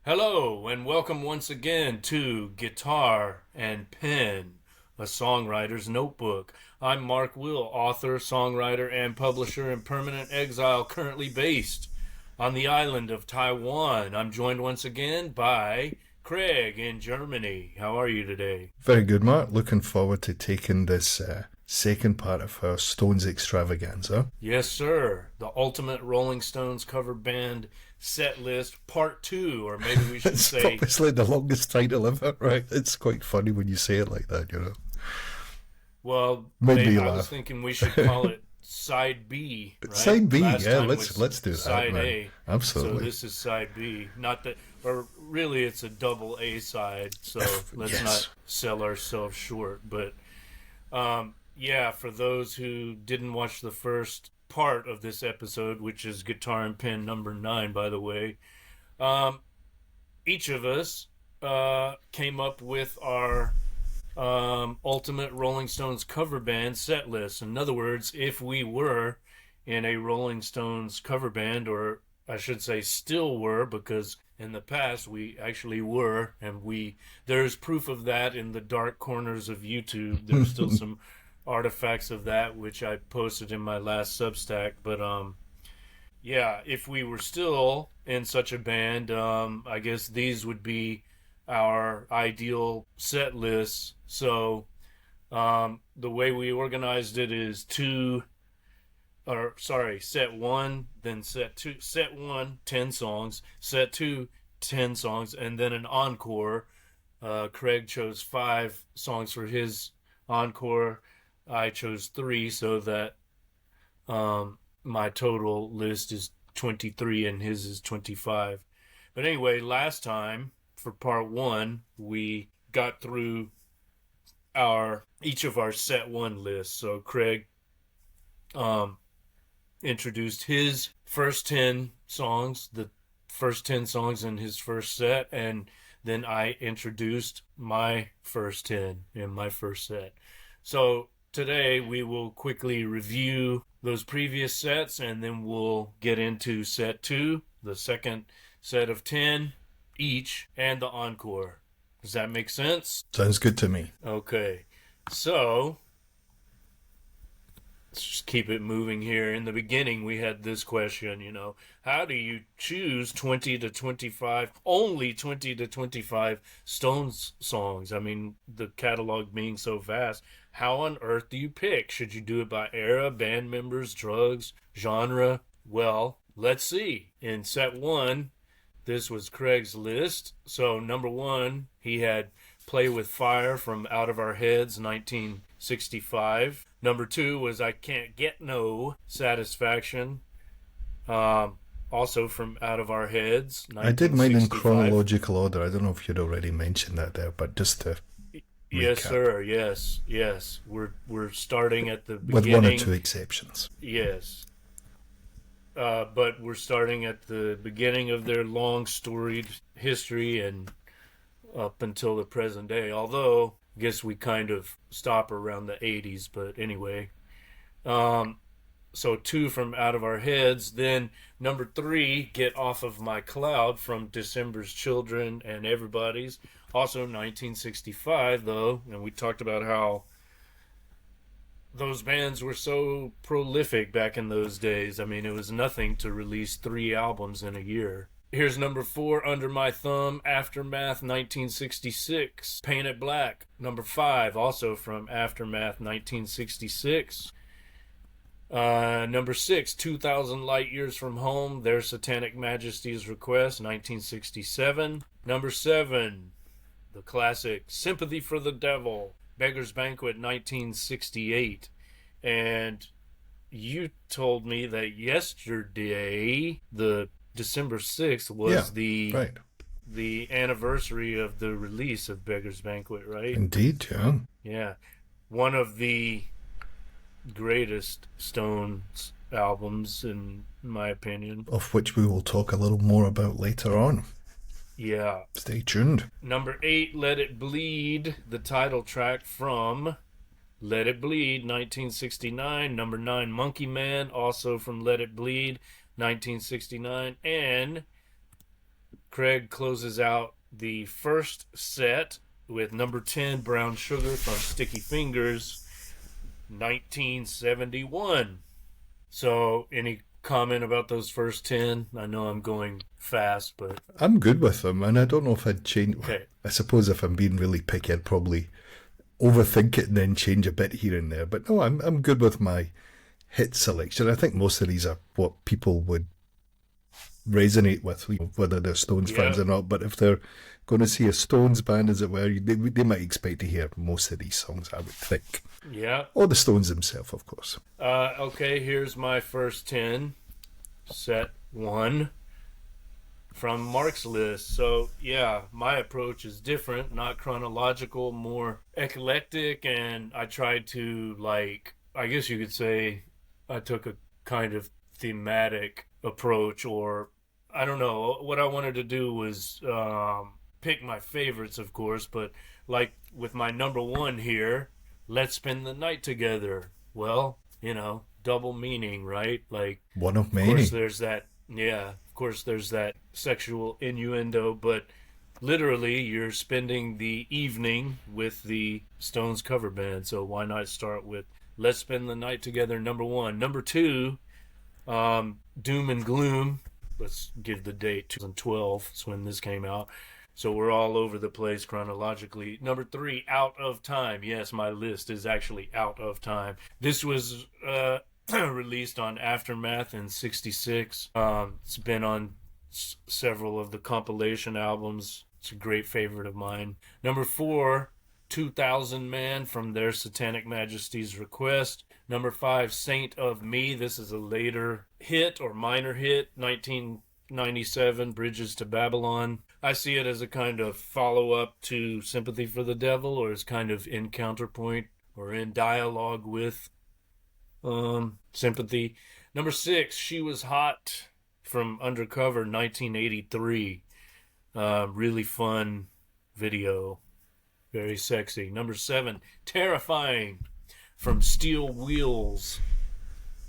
Hello, and welcome once again to Guitar and Pen, a songwriter's notebook. I'm Mark Will, author, songwriter, and publisher in permanent exile, currently based on the island of Taiwan. I'm joined once again by Craig in Germany. How are you today? Very good, Mark. Looking forward to taking this second part of our Stones extravaganza. Yes, sir. The ultimate Rolling Stones cover band set list part 2, or maybe we should It's say obviously the longest title ever, right? It's quite funny when you say it like that, you know. well, Made me I was laugh. thinking we should call it Side B, right? Side B, Last yeah, time let's was let's do that, Side man. A. Absolutely. So this is Side B. Not that, or really it's a double A side, so let's Yes. not sell ourselves short. But yeah, for those who didn't watch the first part of this episode, which is Guitar and Pen number 9, by the way, each of us came up with our ultimate Rolling Stones cover band set list. In other words, if we were in a Rolling Stones cover band, or I should say still were, because in the past we actually were, and there's proof of that in the dark corners of YouTube. There's still some artifacts of that which I posted in my last Substack. But yeah, if we were still in such a band, I guess these would be our ideal set lists. So the way we organized it is set 1, then set 2, set 1, 10 songs, set 2, 10 songs, and then an encore. Craig chose 5 songs for his encore. I chose 3, so that my total list is 23 and his is 25. But anyway, last time for part 1, we got through each of our set 1 lists. So Craig introduced his first 10 songs, the first 10 songs in his first set, and then I introduced my first 10 in my first set. So today we will quickly review those previous sets, and then we'll get into set 2, the second set of 10 each, and the encore. Does that make sense? Sounds good to me. Okay, so let's just keep it moving here. In the beginning, we had this question, how do you choose 20 to 25, only 20 to 25 Stones songs? I mean, the catalog being so vast, how on earth do you pick? Should you do it by era, band members, drugs, genre? Well, let's see. In set 1, this was Craig's list. So number 1, he had Play With Fire from Out of Our Heads, 1965. Number 2 was I Can't Get No Satisfaction, also from Out of Our Heads, 1965. I did mine in chronological order. I don't know if you'd already mentioned that there, but just to Yes, recap. sir. Yes. We're starting at the With beginning. 1 or 2 exceptions. Yes. But we're starting at the beginning of their long storied history and up until the present day. Although, I guess we kind of stop around the 80s, but anyway. So 2 from Out of Our Heads. Then number 3, Get Off of My Cloud from December's Children and Everybody's. Also 1965, though. And we talked about how those bands were so prolific back in those days. I mean, it was nothing to release 3 albums in a year. Here's number 4, Under My Thumb, Aftermath, 1966. Paint It Black, number 5, also from Aftermath, 1966. Number 6, 2,000 Light Years from Home, Their Satanic Majesty's Request, 1967. Number 7, the classic Sympathy for the Devil, Beggar's Banquet, 1968. And you told me that yesterday, the December 6th, was Right. the anniversary of the release of Beggar's Banquet, right? Indeed, yeah. Yeah. One of the greatest Stones albums, in my opinion. Of which we will talk a little more about later on. Yeah. Stay tuned. Number 8, Let It Bleed, the title track from Let It Bleed, 1969. Number 9, Monkey Man, also from Let It Bleed, 1969. And Craig closes out the first set with number 10, Brown Sugar from Sticky Fingers, 1971. So, any comment about those first 10? I know I'm going fast, but... I'm good with them, and I don't know if I'd change... Okay. I suppose if I'm being really picky, I'd probably overthink it and then change a bit here and there. But no, I'm good with my hit selection. I think most of these are what people would resonate with, whether they're Stones fans or not. But if they're going to see a Stones band, as it were, they might expect to hear most of these songs, I would think. Yeah. Or the Stones themselves, of course. Okay, here's my first 10. Set 1 from Mark's list. So, yeah, my approach is different, not chronological, more eclectic, and I tried to, like, I guess you could say I took a kind of thematic approach, or I don't know. What I wanted to do was pick my favorites, of course, but like with my number 1 here, Let's Spend the Night Together. Well, you know, double meaning, right? Like, one of many. Of course, there's that. Yeah, of course, there's that sexual innuendo, but literally, you're spending the evening with the Stones cover band. So why not start with Let's Spend the Night Together, number 1. Number 2, Doom and Gloom. Let's give the date, 2012. That's when this came out. So we're all over the place chronologically. Number 3, Out of Time. Yes, my list is actually Out of Time. This was released on Aftermath in '66. It's been on several of the compilation albums. It's a great favorite of mine. Number 4, 2000 Man from Their Satanic Majesty's Request. Number 5, Saint of Me. This is a later hit or minor hit, 1997, Bridges to Babylon. I see it as a kind of follow-up to Sympathy for the Devil, or as kind of in counterpoint or in dialogue with Sympathy. Number 6, She Was Hot from Undercover, 1983. Really fun video. Very sexy. Number 7, Terrifying from Steel Wheels,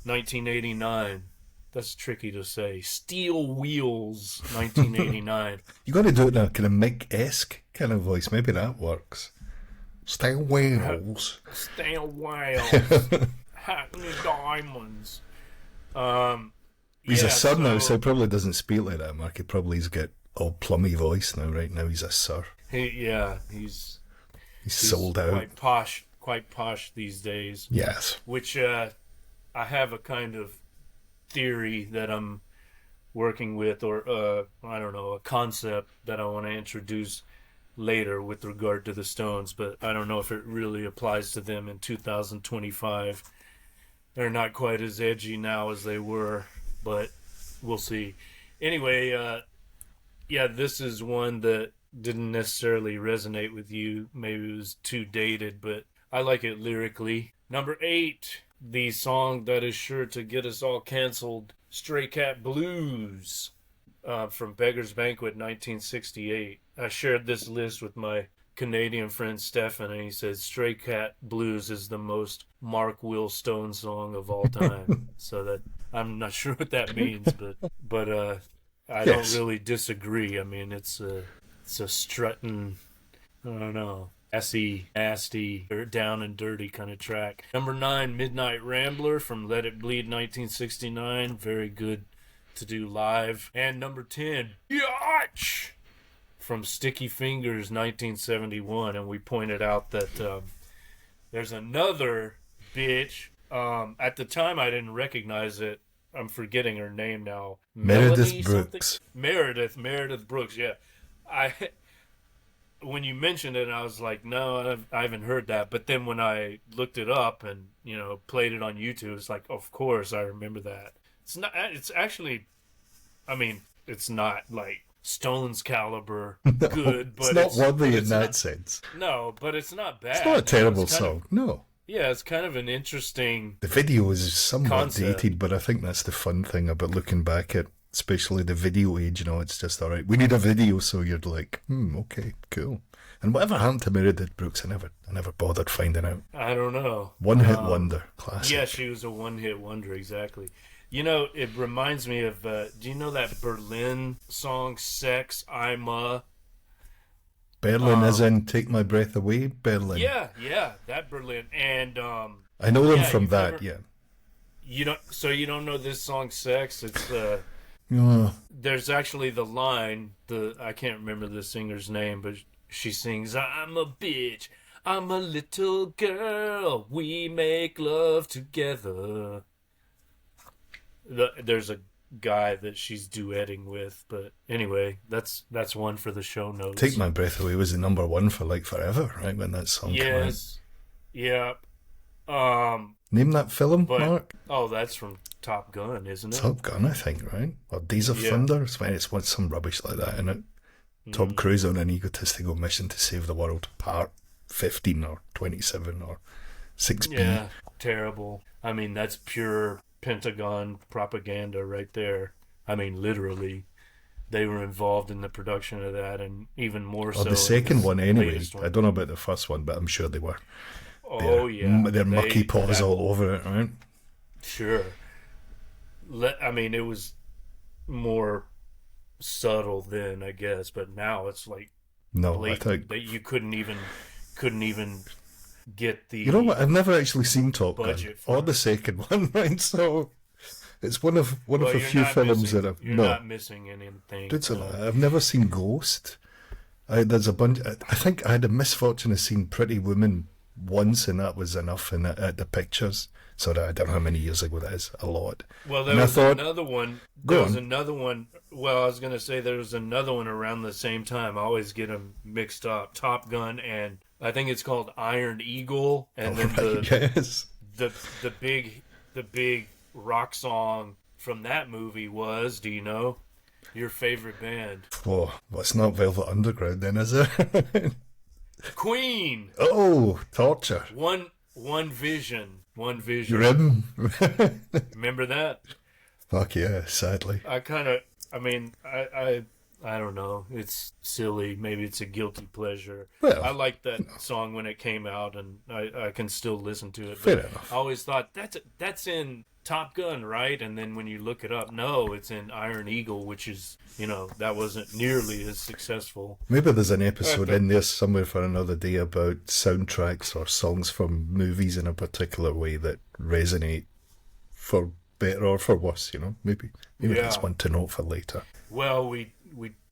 1989. That's tricky to say. Steel Wheels, 1989. You got to do it in a kind of Mick-esque kind of voice. Maybe that works. Steel Wheels. Steel Wheels. Hackney Diamonds. He's a sir now, so he probably doesn't speak like that, Mark. He probably's got all plummy voice now. Right now, he's a sir. He's sold out. Quite posh these days. Yes. Which I have a kind of theory that I'm working with, or I don't know, a concept that I want to introduce later with regard to the Stones, but I don't know if it really applies to them in 2025. They're not quite as edgy now as they were, but we'll see. Anyway, this is one that didn't necessarily resonate with you. Maybe it was too dated, but I like it lyrically. Number 8, the song that is sure to get us all canceled, Stray Cat Blues, from Beggar's Banquet, 1968. I shared this list with my Canadian friend Stefan, and he said Stray Cat Blues is the most Mark Will Stone song of all time. So that, I'm not sure what that means, but I don't really disagree. I mean, it's a strutting, I don't know, nasty, or down and dirty kind of track. Number 9, Midnight Rambler from Let It Bleed, 1969. Very good to do live. And number 10, Yacht from Sticky Fingers, 1971. And we pointed out that there's another bitch. At the time, I didn't recognize it. I'm forgetting her name now. Meredith Brooks. Meredith Brooks, yeah. When you mentioned it, I was like, no, I haven't heard that. But then when I looked it up and, played it on YouTube, it's like, of course, I remember that. It's actually, I mean, it's not like Stones caliber good, but it's not worthy in that sense. No, but it's not bad. It's not a terrible song, no. Yeah, it's kind of an interesting The video is somewhat concept. dated, but I think that's the fun thing about looking back at, especially the video age, it's just all right. We need a video, so you're like, okay, cool. And whatever happened to Meredith Brooks, I never bothered finding out. I don't know. One-hit wonder, classic. Yeah, she was a one-hit wonder, exactly. You know, it reminds me of. Do you know that Berlin song "Sex I'm a"? Berlin as Um, in Take My Breath Away, Berlin. yeah, that Berlin, and I know them yeah, from you've that, never yeah. you don't so you don't know this song "Sex." It's Yeah. there's actually the line. The I can't remember the singer's name, but she sings, "I'm a bitch. I'm a little girl. We make love together." There's a guy that she's duetting with, but anyway, that's one for the show Take notes. My Breath Away was the number one for like forever, right, when that song came out. Yes, yeah. Um, Name that film, but Mark? oh, that's from Top Gun, isn't it? Top Gun, I think, right? Or Days of Yeah. Thunder? It's what some rubbish like that, in it. Tom Mm, Cruise on an egotistical mission to save the world, part 15 or 27 or 6B. yeah, terrible. I mean, that's pure Pentagon propaganda right there. I mean, literally, they were involved in the production of that, and even more Or so the in second this one, anyway. latest I one. don't know about the first one, but I'm sure they were. Oh yeah, Their mucky they paws that all over it, right? sure. I mean, it was more subtle then, I guess, but now it's like No, I think. blatant that you couldn't even get You know the what? I've never actually seen Top Gun budget or for the it. second one, right? So it's one of Well, a few films that I've you're no. not missing anything. Dude, so I've never seen Ghost. There's a bunch. I think I had a misfortune of seeing Pretty Woman once, and that was enough in at the pictures. So I don't know how many years ago that is. A lot. Well, there And I was thought, another one. There go was on. another one. Well, I was gonna say there was another one around the same time. I always get them mixed up. Top Gun and I think it's called Iron Eagle, and All then right, yes. the the big rock song from that movie was. Do you know your favorite band? Oh, well, it's not Velvet Underground then, is it? Queen. Oh, torture. One vision. One You're vision. in. Remember that? Fuck yeah, sadly. I kind of, I mean, I don't know. It's silly. Maybe it's a guilty pleasure. I Well, liked that song when it came out, and I can still listen to it. fair But enough. I always thought that's in Top Gun, right? And then when you look it up, no, it's in Iron Eagle, which is, that wasn't nearly as successful. Maybe there's an All right, episode but in there somewhere for another day about soundtracks or songs from movies in a particular way that resonate for better or for worse, Maybe that's yeah. one to note for later. Well, we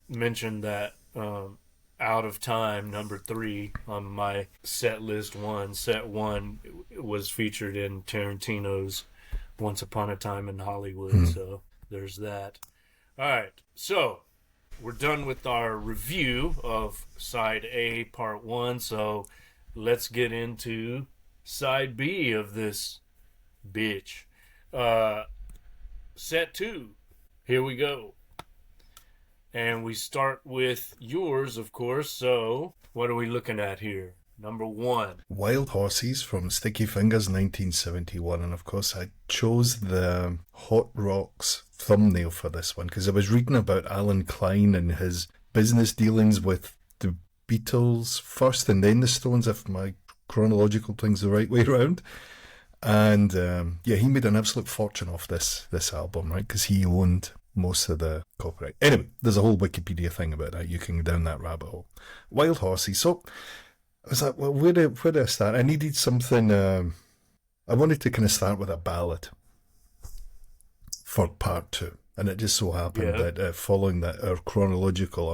mentioned that Out of Time #3 on my set list one. Set one was featured in Tarantino's Once Upon a Time in Hollywood, so there's that. All right, so we're done with our review of Side A, Part 1, so let's get into Side B of this bitch. Uh, Set 2, here we go. And we start with yours, of course. So, what are we looking at here? Number 1. Wild Horses from Sticky Fingers 1971, and of course I chose the Hot Rocks thumbnail for this one because I was reading about Alan Klein and his business dealings with the Beatles first and then the Stones, if my chronological thing's the right way around. And yeah, he made an absolute fortune off this album, right? Because he owned most of the copyright. Anyway, there's a whole Wikipedia thing about that. You can go down that rabbit hole. Wild Horses. So I was like, well, where do I start? I needed something. I wanted to kind of start with a ballad for part 2. And it just so happened Yeah. that following that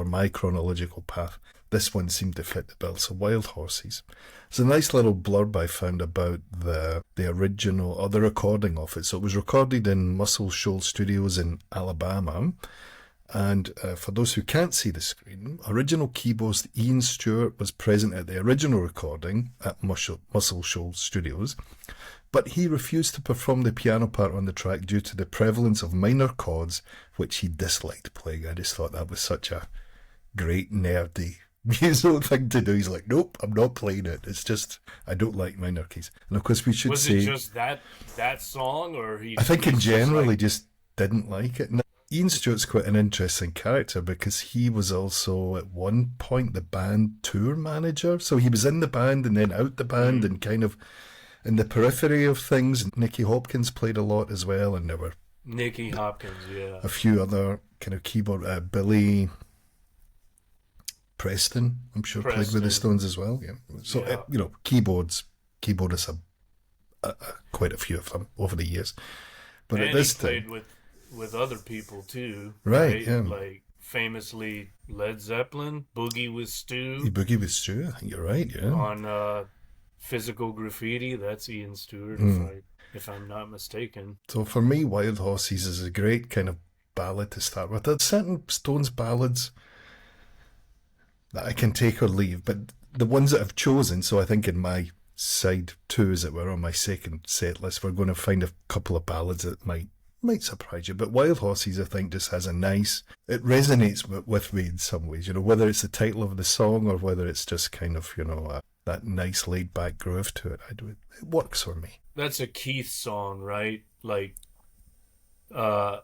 my chronological path, this one seemed to fit the bill. So Wild Horses. It's a nice little blurb I found about the original, or the recording of it. So it was recorded in Muscle Shoals Studios in Alabama. And for those who can't see the screen, original keyboardist Ian Stewart was present at the original recording at Muscle Shoals Studios, but he refused to perform the piano part on the track due to the prevalence of minor chords, which he disliked playing. I just thought that was such a great nerdy musical thing to do. He's like, nope, I'm not playing it. It's just, I don't like minor keys. And of course we should Was say, it just that song, or I think in he's just general he like, just didn't like it. Now, Ian Stewart's quite an interesting character because he was also at one point the band tour manager. So he was in the band and then out the band and kind of in the periphery of things. Nicky Hopkins played a lot as well, and there were Nicky Hopkins, yeah. A few other kind of keyboard, Billy Preston, I'm sure played with the Preston, Stones as well. Yeah. So yeah. keyboardists have quite a few of them over the years. But at And he this time, played with other people too, right? right? Yeah, Like famously Led Zeppelin, Boogie with you Stu boogie with Stu. I think you're right. Yeah. on Physical Graffiti. That's Ian Stewart, Mm. if I'm not mistaken. So for me, Wild Horses is a great kind of ballad to start with. There's certain Stones ballads that I can take or leave, but the ones that I've chosen, so I think in my side two, as it were, on my second set list, we're going to find a couple of ballads that might surprise you. But Wild Horses, I think, just has it resonates with me in some ways, whether it's the title of the song or whether it's just kind of, that nice laid back groove to it. It works for me. That's a Keith song, right? Like, I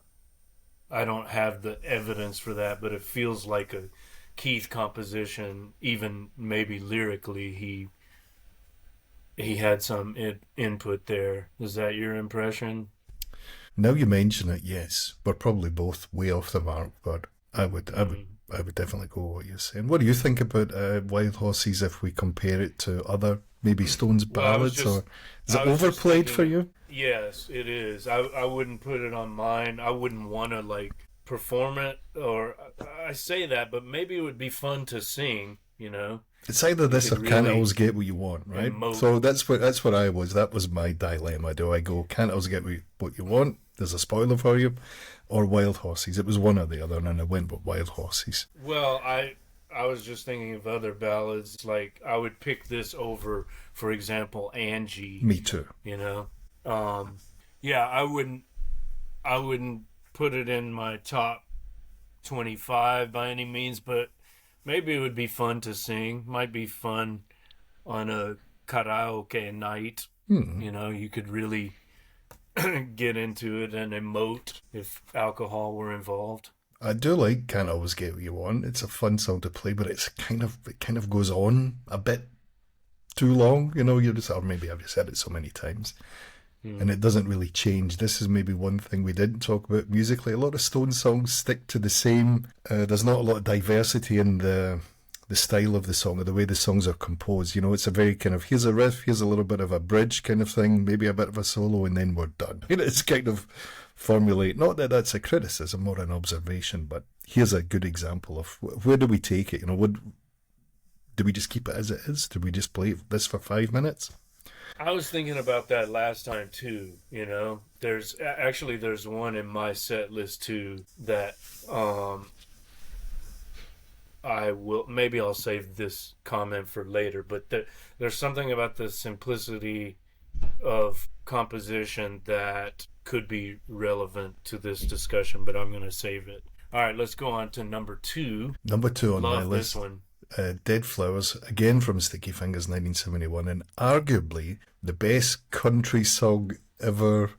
don't have the evidence for that, but it feels like a Keith composition. Even maybe lyrically, he had some input there. Is that your impression? Now you mention it, yes, we're probably both way off the mark, but I would Mm. definitely go with what you're saying. What do you think about Wild Horses if we compare it to other maybe Stones Well, ballads, or is it overplayed for you? Yes, it is. I wouldn't put it on mine. I wouldn't want to like perform it, or I say that, but maybe it would be fun to sing. It's either You this or could can't really always get what you want, right? emote. So that's what I was. That was my dilemma. Do I go can't always get what you want? There's a spoiler for you, or Wild Horses. It was one or the other, and I went with Wild Horses. Well, I was just thinking of other ballads. Like I would pick this over, for example, Angie. Me too. You know, yeah, I wouldn't put it in my top 25 by any means, but maybe it would be fun to sing. Might be fun on a karaoke night. You could really get into it and emote if alcohol were involved. I do like Can't Always Get What You Want. It's a fun song to play, but it kind of goes on a bit too long. You're just, or maybe I've just said it so many times. And it doesn't really change. This is maybe one thing we didn't talk about musically. A lot of Stone songs stick to the same. There's not a lot of diversity in the style of the song or the way the songs are composed. It's a very kind of, here's a riff, here's a little bit of a bridge kind of thing, maybe a bit of a solo, and then we're done. It's kind of formulate. Not that that's a criticism or an observation, but here's a good example of where do we take it? Do we just keep it as it is? Do we just play this for 5 minutes? I was thinking about that last time too. There's one in my set list too that I'll save this comment for later, but there's something about the simplicity of composition that could be relevant to this discussion, but I'm going to save it. All right, let's go on to number 2. Number 2 on my Love list. this one. Dead Flowers, again from Sticky Fingers 1971, and arguably the best country song ever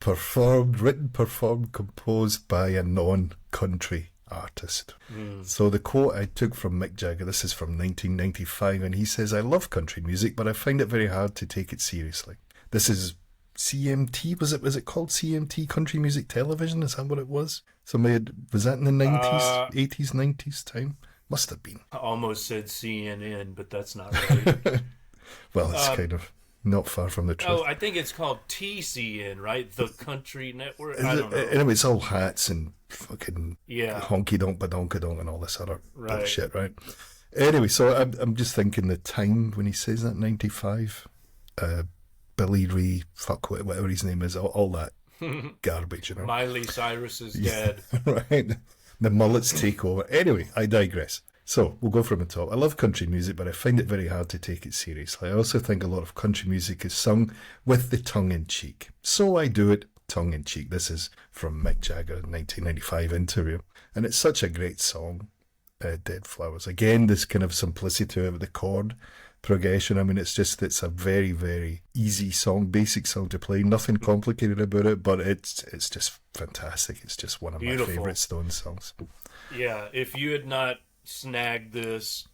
written, performed, composed by a non-country artist. So the quote I took from Mick Jagger, this is from 1995, and he says, "I love country music, but I find it very hard to take it seriously." This is CMT, was it called CMT, Country Music Television? Is that what it was? Was that in the 90s, 80s, 90s time? Must have been. I almost said CNN, but that's not right. Well, it's kind of not far from the truth. Oh, I think it's called TCN, right? The Country Network. Is I it? don't know. Anyway, it's all hats and fucking Yeah. honky donk badonka donk and all this other Right. bullshit, right? Anyway, so I'm just thinking the time when he says that, 95, Billy Ray, whatever his name is, all that garbage, Miley Cyrus's dad. Right? The mullets take over. Anyway, I digress. So we'll go from the top. I love country music, but I find it very hard to take it seriously. I also think a lot of country music is sung with the tongue in cheek. So I do it tongue in cheek. This is from Mick Jagger, 1995 interview. And it's such a great song, Dead Flowers. Again, this kind of simplicity of the chord progression. I mean, it's a very, very easy song, basic song to play. Nothing complicated about it, but it's just fantastic. It's just one of Beautiful. my favorite Stones songs. Yeah, if you had not snagged this,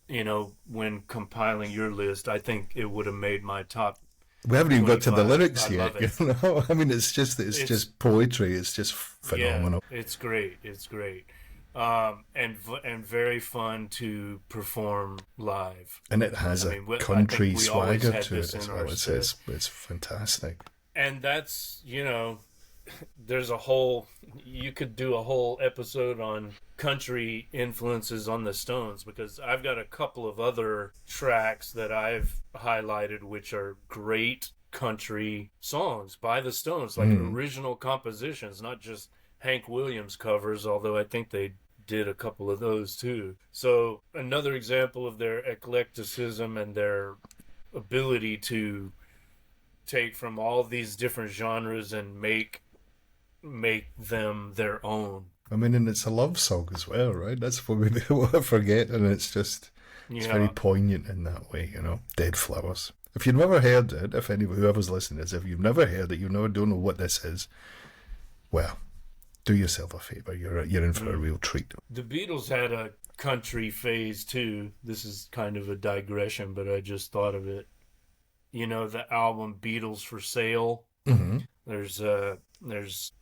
when compiling your list, I think it would have made my top We haven't even got to the 25. lyrics I yet, love it. you know. I mean, it's just poetry. It's just phenomenal. Yeah, it's great. It's great. And very fun to perform live. And it has I a mean, I country think we always swagger had to this it as in well. our It's, set. it's fantastic. And that's, there's a whole, you could do a whole episode on country influences on the Stones, because I've got a couple of other tracks that I've highlighted which are great country songs by the Stones, like original compositions, not just Hank Williams covers, although I think they did a couple of those too. So another example of their eclecticism and their ability to take from all these different genres and make them their own. I mean, and it's a love song as well, right? That's what we want to forget, and it's just it's very poignant in that way, you know. Dead Flowers. If you've never heard it, if anybody whoever's listening is, if you've never heard it, don't know what this is. Well, do yourself a favor. You're in for a real treat. The Beatles had a country phase too. This is kind of a digression, but I just thought of it. You know, the album Beatles for Sale. Mm-hmm. There's a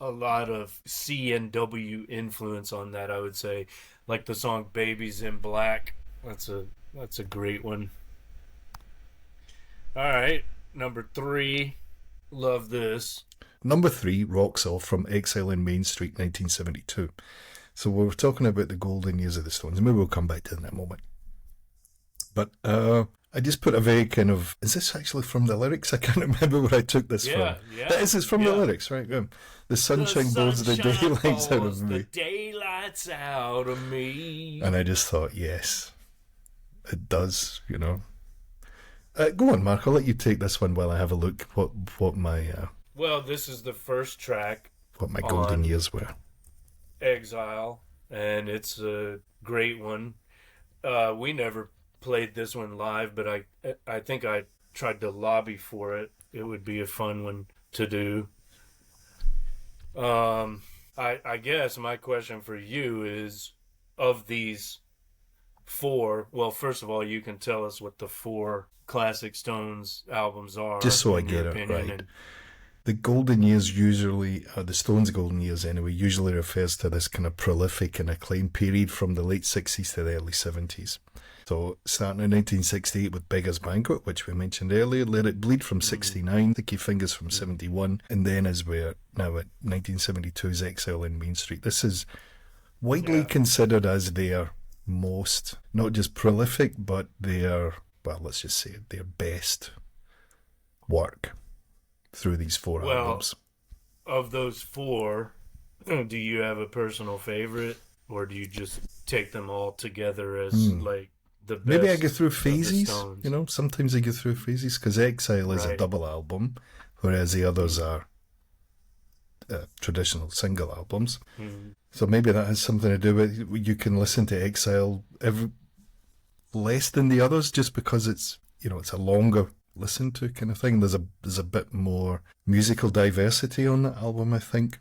lot of C&W influence on that, I would say. Like the song Babies in Black. That's a great one. All right, number 3. Love this. Number 3 rocks off from Exile on Main Street, 1972. So we were talking about the golden years of the Stones. Maybe we'll come back to that in a moment. But I just put a very kind of... Is this actually from the lyrics? I can't remember where I took this from. Yeah. This is from the lyrics, right? The sunshine blows the daylights out of me. The daylights out of me. And I just thought, yes, it does, you know. Go on, Mark. I'll let you take this one while I have a look what my... Well, this is the first track. What my golden years were. Exile, and it's a great one. We never played this one live, but I think I tried to lobby for it. It would be a fun one to do. I guess my question for you is, of these 4, well, first of all, you can tell us what the 4 classic Stones albums are. Just so I get it right. The golden years usually, the Stones' golden years anyway, usually refers to this kind of prolific and acclaimed period from the late 60s to the early 70s. So starting in 1968 with Beggar's Banquet, which we mentioned earlier, Let It Bleed from 69, Sticky Fingers from 71, and then as we're now at 1972's Exile on Main Street. This is widely considered as their most, not just prolific, but their, well, let's just say their best work through these 4 albums. Of those 4, do you have a personal favorite, or do you just take them all together as like the best? Maybe I go through phases, you know, sometimes I go through phases, because Exile is a double album, whereas the others are traditional single albums. So maybe that has something to do with, you can listen to Exile less than the others just because it's, you know, it's a longer listen to kind of thing. There's a bit more musical diversity on that album, I think.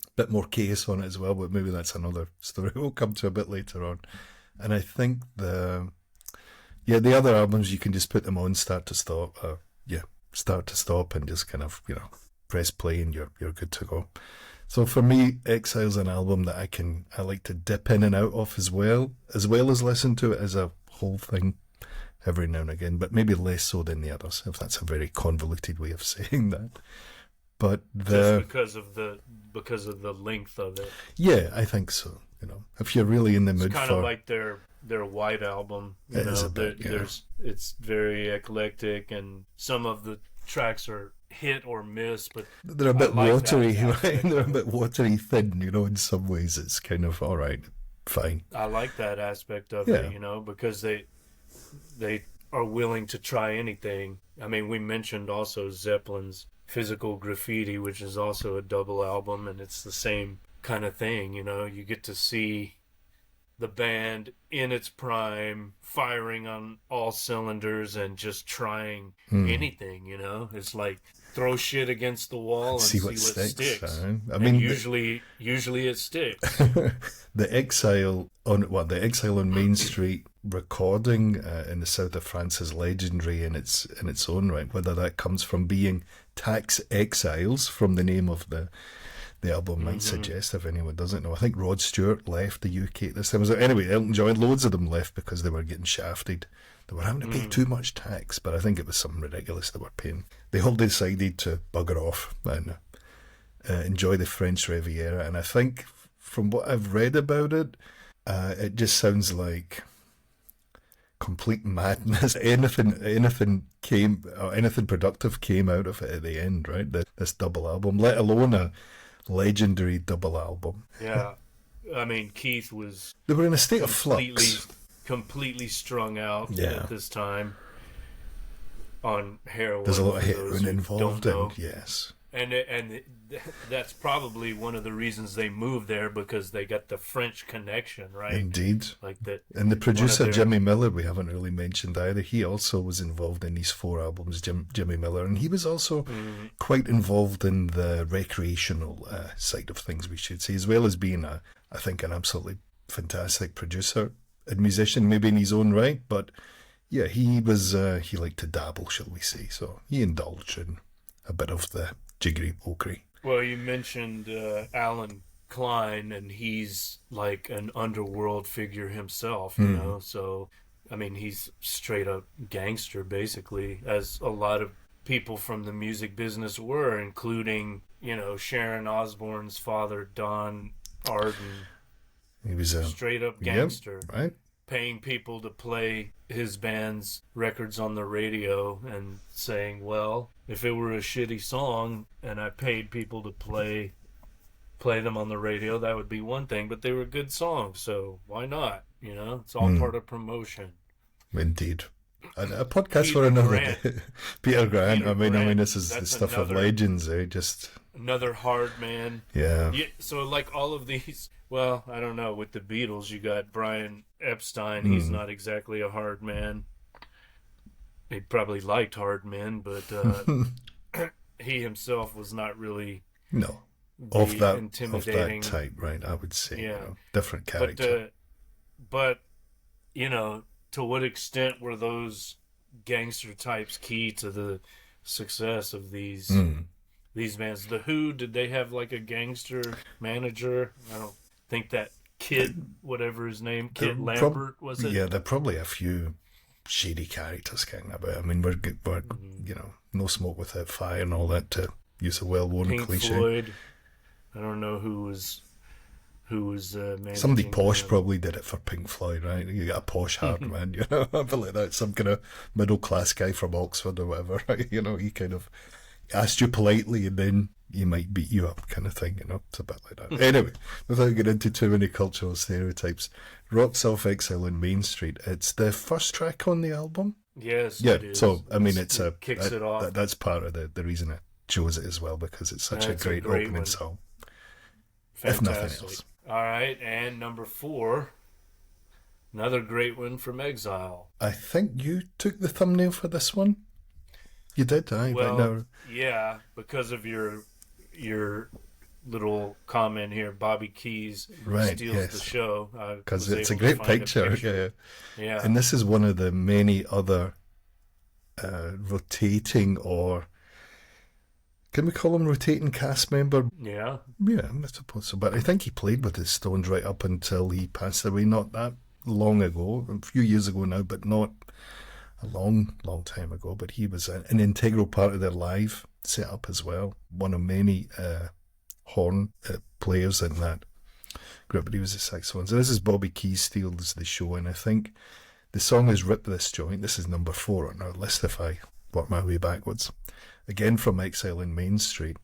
A bit more chaos on it as well, but maybe that's another story we'll come to a bit later on. And I think the other albums, you can just put them on start to stop, and just kind of, you know, press play and you're good to go. So for me, Exile's an album that I like to dip in and out of as well as listen to it as a whole thing every now and again, but maybe less so than the others, if that's a very convoluted way of saying that. But just because of the length of it. Yeah, I think so. You know, if you're really in the mood for, it's kind of like their White Album. It is a bit, it's very eclectic, and some of the tracks are hit or miss, but they're a bit watery, right? They're a bit watery thin, you know. In some ways, it's kind of all right, fine. I like that aspect of it, you know, because they are willing to try anything. I mean, we mentioned also Zeppelin's Physical Graffiti, which is also a double album, and it's the same kind of thing, you know. You get to see the band in its prime, firing on all cylinders and just trying anything, you know. It's like throw shit against the wall and see what sticks. I mean, usually it sticks. The Exile on Main Street recording in the south of France is legendary in its own right. Whether that comes from being tax exiles, from the name of the album might suggest, if anyone doesn't know. I think Rod Stewart left the UK at this time. So anyway, Elton John, loads of them left because they were getting shafted. They were having to pay too much tax, but I think it was something ridiculous they were paying. They all decided to bugger off and enjoy the French Riviera. And I think, from what I've read about it, it just sounds like complete madness. Anything productive came out of it at the end, right? This double album, let alone a legendary double album. Yeah, I mean, Keith was... They were in a state of flux. Completely strung out at this time on heroin. There's a lot of heroin involved, yes. And that's probably one of the reasons they moved there, because they got the French connection, right? Indeed. Like that. And the producer, Jimmy Miller, we haven't really mentioned either. He also was involved in these 4 albums, Jimmy Miller. And he was also quite involved in the recreational side of things, we should say, as well as being, I think, an absolutely fantastic producer and musician, maybe in his own right. But yeah, he liked to dabble, shall we say. So he indulged in a bit of the jiggery pokery. Well, you mentioned Alan Klein, and he's like an underworld figure himself, you know. So, I mean, he's straight up gangster, basically, as a lot of people from the music business were, including, you know, Sharon Osbourne's father, Don Arden. He was a straight up gangster, right? Paying people to play his band's records on the radio and saying, well, if it were a shitty song and I paid people to play them on the radio, that would be one thing, but they were good songs, so why not? You know, it's all part of promotion. Indeed. A podcast for another day. Peter Grant. I mean, this is the stuff of legends, eh? Just another hard man. Yeah. So, like, all of these, well, I don't know. With the Beatles, you got Brian Epstein. He's not exactly a hard man. He probably liked hard men, but he himself was not really of that intimidating type, right? I would say, yeah, different character. But you know, to what extent were those gangster types key to the success of these bands? The Who, did they have like a gangster manager? I don't think that Kid, whatever his name, Kid Lambert, was it? Yeah, there are probably a few shady characters kicking about. I mean, we're you know, no smoke without fire and all that, to use a well-worn Pink cliche. Floyd. I don't know who was managing. Somebody posh probably did it for Pink Floyd, right? You got a posh hard man, you know, I feel like that's some kind of middle-class guy from Oxford or whatever, right? You know, he kind of asked you politely and then he might beat you up, kind of thing, you know. It's a bit like that. Anyway, without getting into too many cultural stereotypes, Rocks Off Exile on Main Street, it's the first track on the album. Yes, yeah, it is. So I mean, kicks it off. That's part of the reason I chose it as well, because it's such a great opening song. Fantastic. If nothing else. All right, and number 4, another great one from Exile. I think you took the thumbnail for this one. You did, well, right now. Yeah, because of your little comment here, Bobby Keys steals the show. Because it's a great picture. Yeah. And this is one of the many other rotating, or can we call him rotating cast member? Yeah, I suppose so. But I think he played with the Stones right up until he passed away not that long ago, a few years ago now, but not a long time ago. But he was an integral part of their live setup as well. One of many horn players in that group, but he was a saxophone. So this is Bobby Keys Steals the Show, and I think the song is Rip This Joint. This is number 4 on our list if I work my way backwards. Again from Exile in Main Street.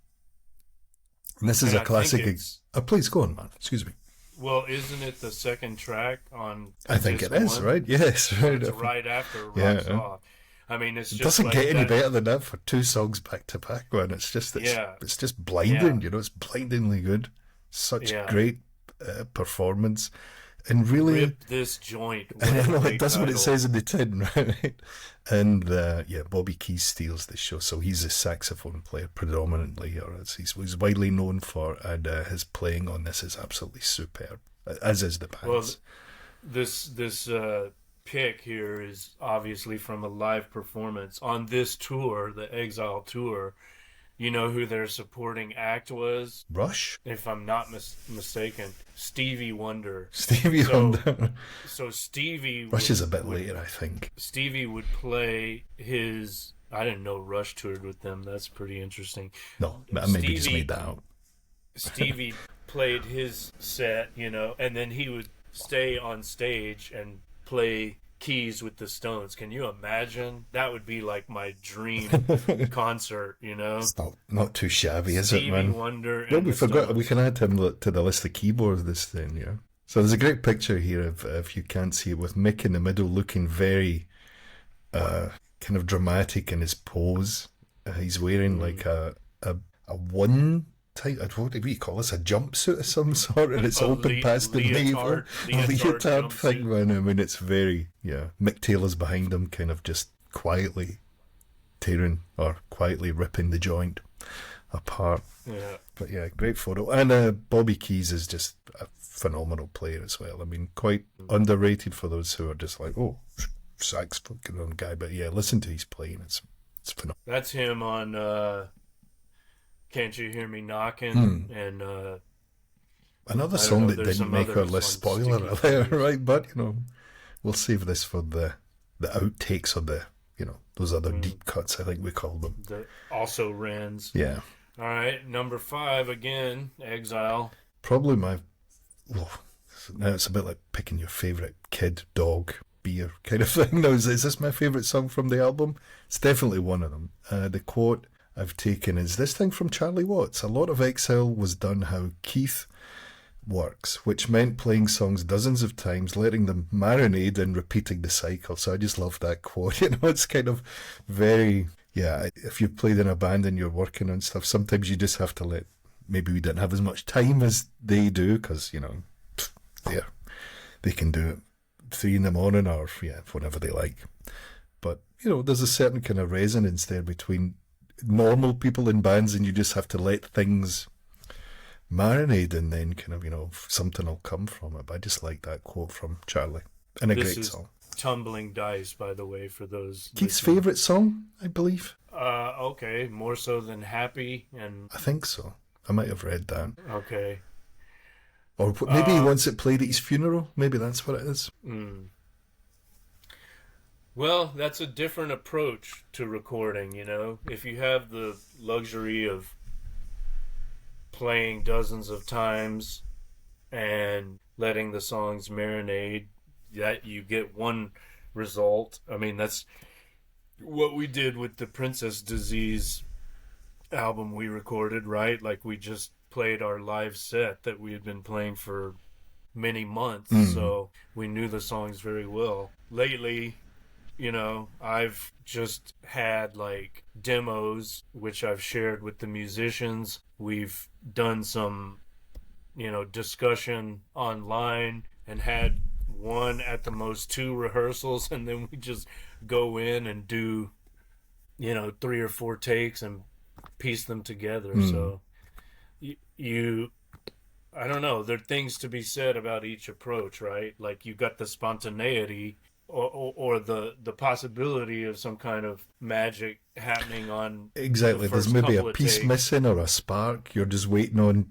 And this is a classic. Please go on, man. Excuse me. Well, isn't it the second track on? I think it is, right? Yes, right. It's right after Rocks Off. I mean, it doesn't like get any better than that for 2 songs back to back, man. It's just blinding, you know. It's blindingly good. Such great performance, and really Rip This Joint. I know it does what it says in the tin, right? And Bobby Keys steals the show. So he's a saxophone player predominantly, or as he's widely known for, and his playing on this is absolutely superb, as is the band's. Well, this pick here is obviously from a live performance on this tour, the Exile tour. You know who their supporting act was? Rush? If I'm not mistaken, Stevie Wonder. Stevie So, Wonder. so Stevie Rush is a bit would later, I think. Stevie would play his. I didn't know Rush toured with them. That's pretty interesting. No, maybe just made that up. Stevie played his set, and then he would stay on stage and play keys with the Stones. Can you imagine? That would be like my dream concert, It's not too shabby, is Stevie it, man? Wonder and Well, we the forgot. Stones. We can add him to the list of keyboards this thing, yeah. So there's a great picture here, if you can't see it, with Mick in the middle looking very kind of dramatic in his pose. He's wearing like a one type, what do you call this, a jumpsuit of some sort, and it's open past the navel. Leotard thing, man. I mean, it's very, Mick Taylor's behind him, kind of just quietly tearing or quietly ripping the joint apart. Yeah. But yeah, great photo. And Bobby Keys is just a phenomenal player as well. I mean, quite underrated for those who are just like, oh, sax fucking on guy. But yeah, listen to his playing. It's phenomenal. That's him on Can't You Hear Me Knocking? And another song that there's didn't some make our others list, on spoiler Sticky alert, Fingers. right? But, we'll save this for the outtakes or the, those other deep cuts, I think we call them. The also Rens. Yeah. All right, number 5 again, Exile. Probably my, now it's a bit like picking your favourite kid, dog, beer kind of thing. Now, is this my favourite song from the album? It's definitely one of them. The quote I've taken is this thing from Charlie Watts. A lot of Exile was done how Keith works, which meant playing songs dozens of times, letting them marinate and repeating the cycle. So I just love that quote. It's kind of very, if you've played in a band and you're working on stuff, sometimes you just have to maybe we didn't have as much time as they do, because, they can do it 3 a.m. or, whenever they like. But, there's a certain kind of resonance there between normal people in bands, and you just have to let things marinate, and then kind of, something will come from it. But I just like that quote from Charlie. And a This great is song. Tumbling Dice, by the way, for those. Keith's listening. favourite song, I believe. Okay, more so than Happy, and I think so. I might have read that. okay. Or maybe he wants it played at his funeral. Maybe that's what it is. Well, that's a different approach to recording, If you have the luxury of playing dozens of times and letting the songs marinate, that you get one result. I mean, that's what we did with the Princess Disease album we recorded, right? Like, we just played our live set that we had been playing for many months, so we knew the songs very well. Lately, I've just had like demos which I've shared with the musicians. We've done some, discussion online and had one at the most 2 rehearsals, and then we just go in and do, 3 or 4 takes and piece them together. So I don't know, there are things to be said about each approach, right? Like, you got the spontaneity or the possibility of some kind of magic happening on Exactly. the There's first maybe couple a of piece takes. missing or a spark. You're just waiting on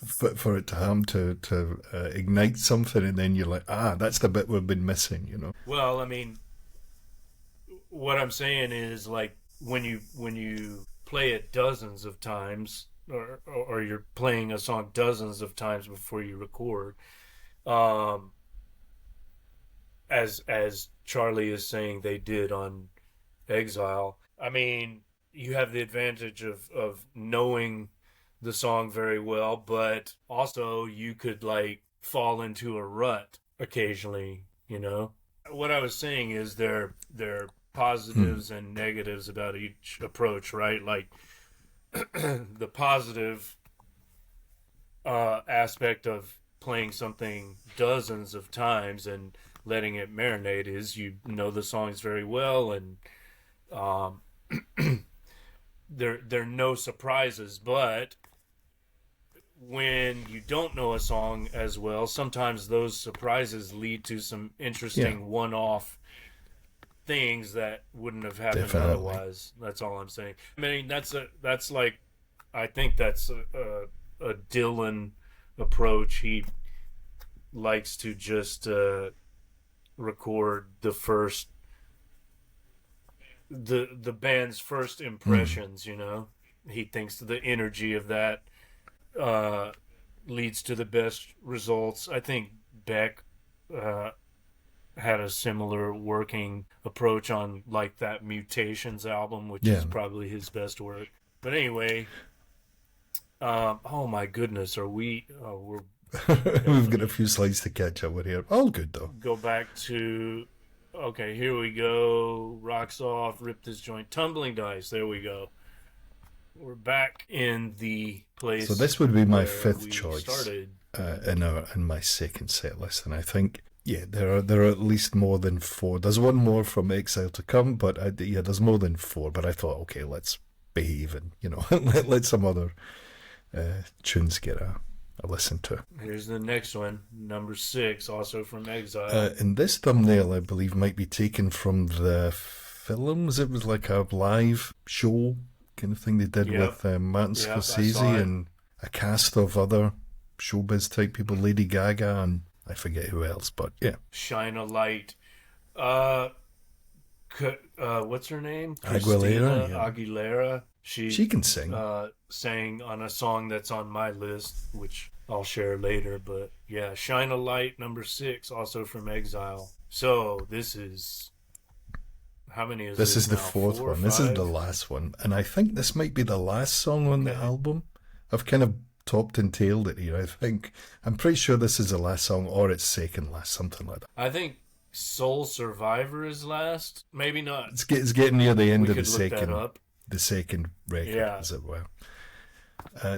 for it to happen to ignite something, and then you're like, that's the bit we've been missing. Well, I mean, what I'm saying is, like, when you play it dozens of times, or you're playing a song dozens of times before you record, as Charlie is saying they did on Exile. I mean, you have the advantage of knowing the song very well, but also you could like fall into a rut occasionally, What I was saying is there are positives and negatives about each approach, right? Like, the positive aspect of playing something dozens of times and letting it marinate is you know the songs very well, and there are no surprises. But when you don't know a song as well, sometimes those surprises lead to some interesting one-off things that wouldn't have happened otherwise. That's all I'm saying. I mean, that's like, I think that's a Dylan approach. He likes to just record the band's first impressions. You know, he thinks the energy of that leads to the best results. I think Beck had a similar working approach on like that Mutations album, which is probably his best work. But anyway, oh my goodness, we're we've got a few slides to catch up with here. All good though. Go back to, okay, here we go. Rocks Off, Rip This Joint, Tumbling Dice. There we go. We're back in the place. So this would be my fifth choice in my second set list, and I think there are at least more than four. There's one more from Exile to Come, but there's more than four. But I thought, okay, let's behave and let some other tunes get a listen to. Here's the next one, number 6, also from Exile. And this thumbnail, I believe, might be taken from the films. It was like a live show kind of thing they did with Martin Scorsese and a cast of other showbiz type people, Lady Gaga and I forget who else, but yeah. Shine a Light. What's her name? Aguilera. She can sing. Sang on a song that's on my list, which I'll share later. But yeah, Shine a Light, number 6, also from Exile. So this is, how many is this? This is the now? fourth 4 or one. 5? This is the last one. And I think this might be the last song on the album. I've kind of topped and tailed it here, I think. I'm pretty sure this is the last song, or it's second last, something like that. I think Soul Survivor is last. Maybe not. It's getting near the end of the second record, as it were.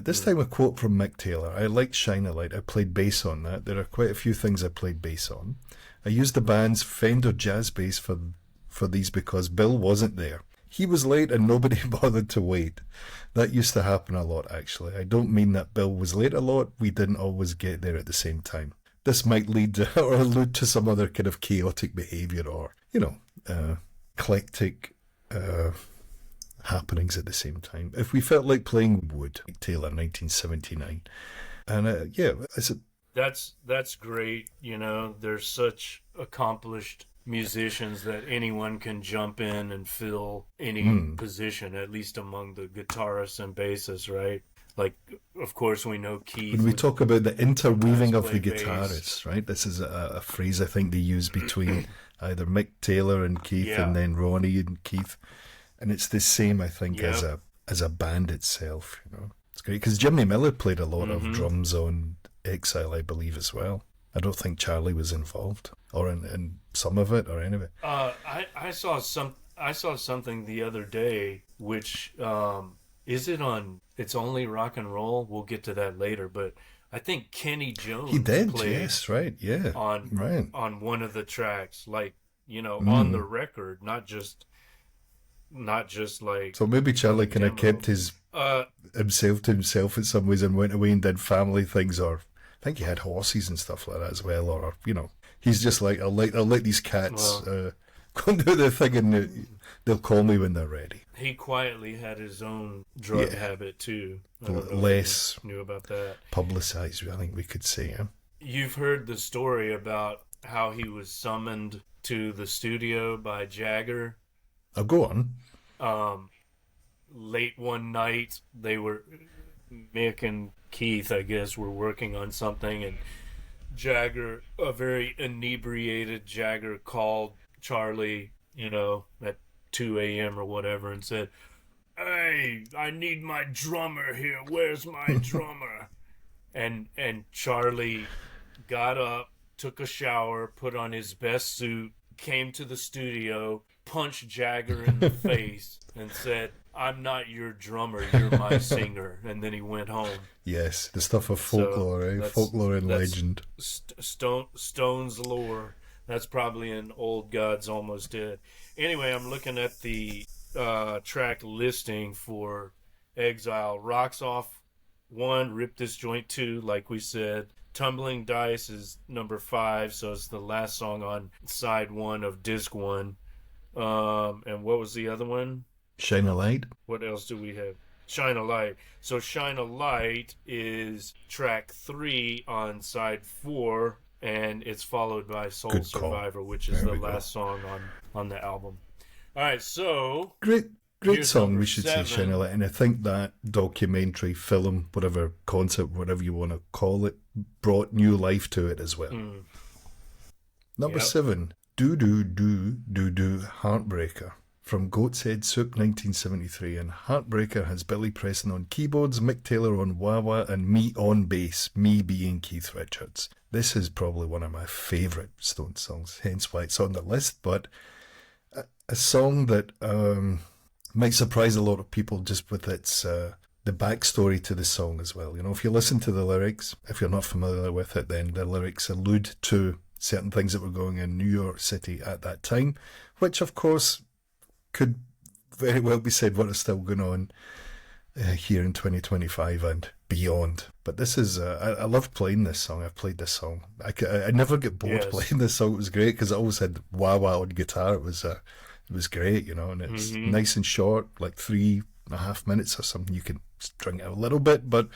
This time a quote from Mick Taylor. I liked Shine a Light. I played bass on that. There are quite a few things I played bass on. I used the band's Fender jazz bass for these because Bill wasn't there. He was late and nobody bothered to wait. That used to happen a lot, actually. I don't mean that Bill was late a lot. We didn't always get there at the same time. This might lead to, or allude to some other kind of chaotic behaviour or, eclectic happenings at the same time. If we felt like playing Wood, Taylor, 1979. And That's great. They're such accomplished musicians that anyone can jump in and fill any position, at least among the guitarists and bassists, right? Like, of course, we know Keith. When we talk about the interweaving of the guitarists, right? This is a phrase I think they use between either Mick Taylor and Keith and then Ronnie and Keith. And it's the same, I think, as a band itself. It's great because Jimmy Miller played a lot of drums on Exile, I believe, as well. I don't think Charlie was involved, or in some of it, or any of it. I saw something the other day, which is it on It's Only Rock and Roll? We'll get to that later, but I think Kenny Jones played on one of the tracks, like on the record, not just like. So maybe Charlie kind of kept his himself to himself in some ways and went away and did family things, or I think he had horses and stuff like that as well, or he's just like, I'll let these cats go and do their thing and they'll call me when they're ready. He quietly had his own drug habit too. Less knew about that. Publicized, I think we could say. You've heard the story about how he was summoned to the studio by Jagger. Oh, go on. Late one night, Mick and Keith, I guess, were working on something, and Jagger, a very inebriated Jagger, called Charlie, at 2 a.m. or whatever, and said, "Hey, I need my drummer here. Where's my drummer?" And Charlie got up, took a shower, put on his best suit, came to the studio, punched Jagger in the face, and said, "I'm not your drummer, you're my singer." And then he went home. Yes, the stuff of folklore, folklore and legend. Stone's lore. That's probably an Old Gods Almost Dead. Anyway, I'm looking at the track listing for Exile. Rocks Off 1, Rip This Joint 2, like we said. Tumbling Dice is number 5, so it's the last song on side 1 of disc 1. And what was the other one? Shine a Light. What else do we have? Shine a Light. So Shine a Light is track 3 on side 4, and it's followed by Soul Survivor, which is the last song on the album. All right, so Great song, we should 7. say, Shine a Light. And I think that documentary, film, whatever concept, whatever you want to call it, brought new life to it as well. Number 7, Do Do Do Do Do Heartbreaker. From Goat's Head Soup 1973. And Heartbreaker has Billy Preston on keyboards, Mick Taylor on wah-wah, and me on bass, me being Keith Richards. This is probably one of my favourite Stones songs, hence why it's on the list, but a song that might surprise a lot of people just with its the backstory to the song as well. You know, if you listen to the lyrics, if you're not familiar with it, then the lyrics allude to certain things that were going on in New York City at that time, which of course could very well be said what is still going on here in 2025 and beyond. But this is I loved playing this song. I've played this song. I never get bored playing this song. It was great because I always had wah-wah on guitar. It was great, you know, and it's nice and short, like 3.5 minutes or something. You can string it out a little bit, but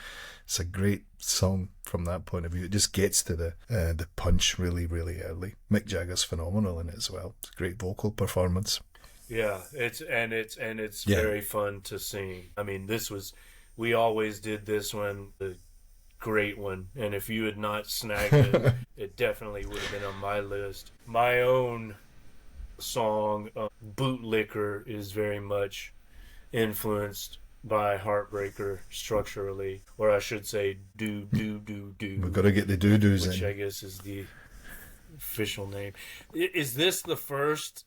it's a great song from that point of view. It just gets to the punch really, really early. Mick Jagger's phenomenal in it as well. It's a great vocal performance. Yeah, it's very fun to sing. I mean, we always did this one, the great one, and if you had not snagged it, it definitely would have been on my list. My own song, Bootlicker, is very much influenced by Heartbreaker structurally, or I should say Do Do Do Do. We've got to get the doo-doos in. Which I guess is the official name. Is this the first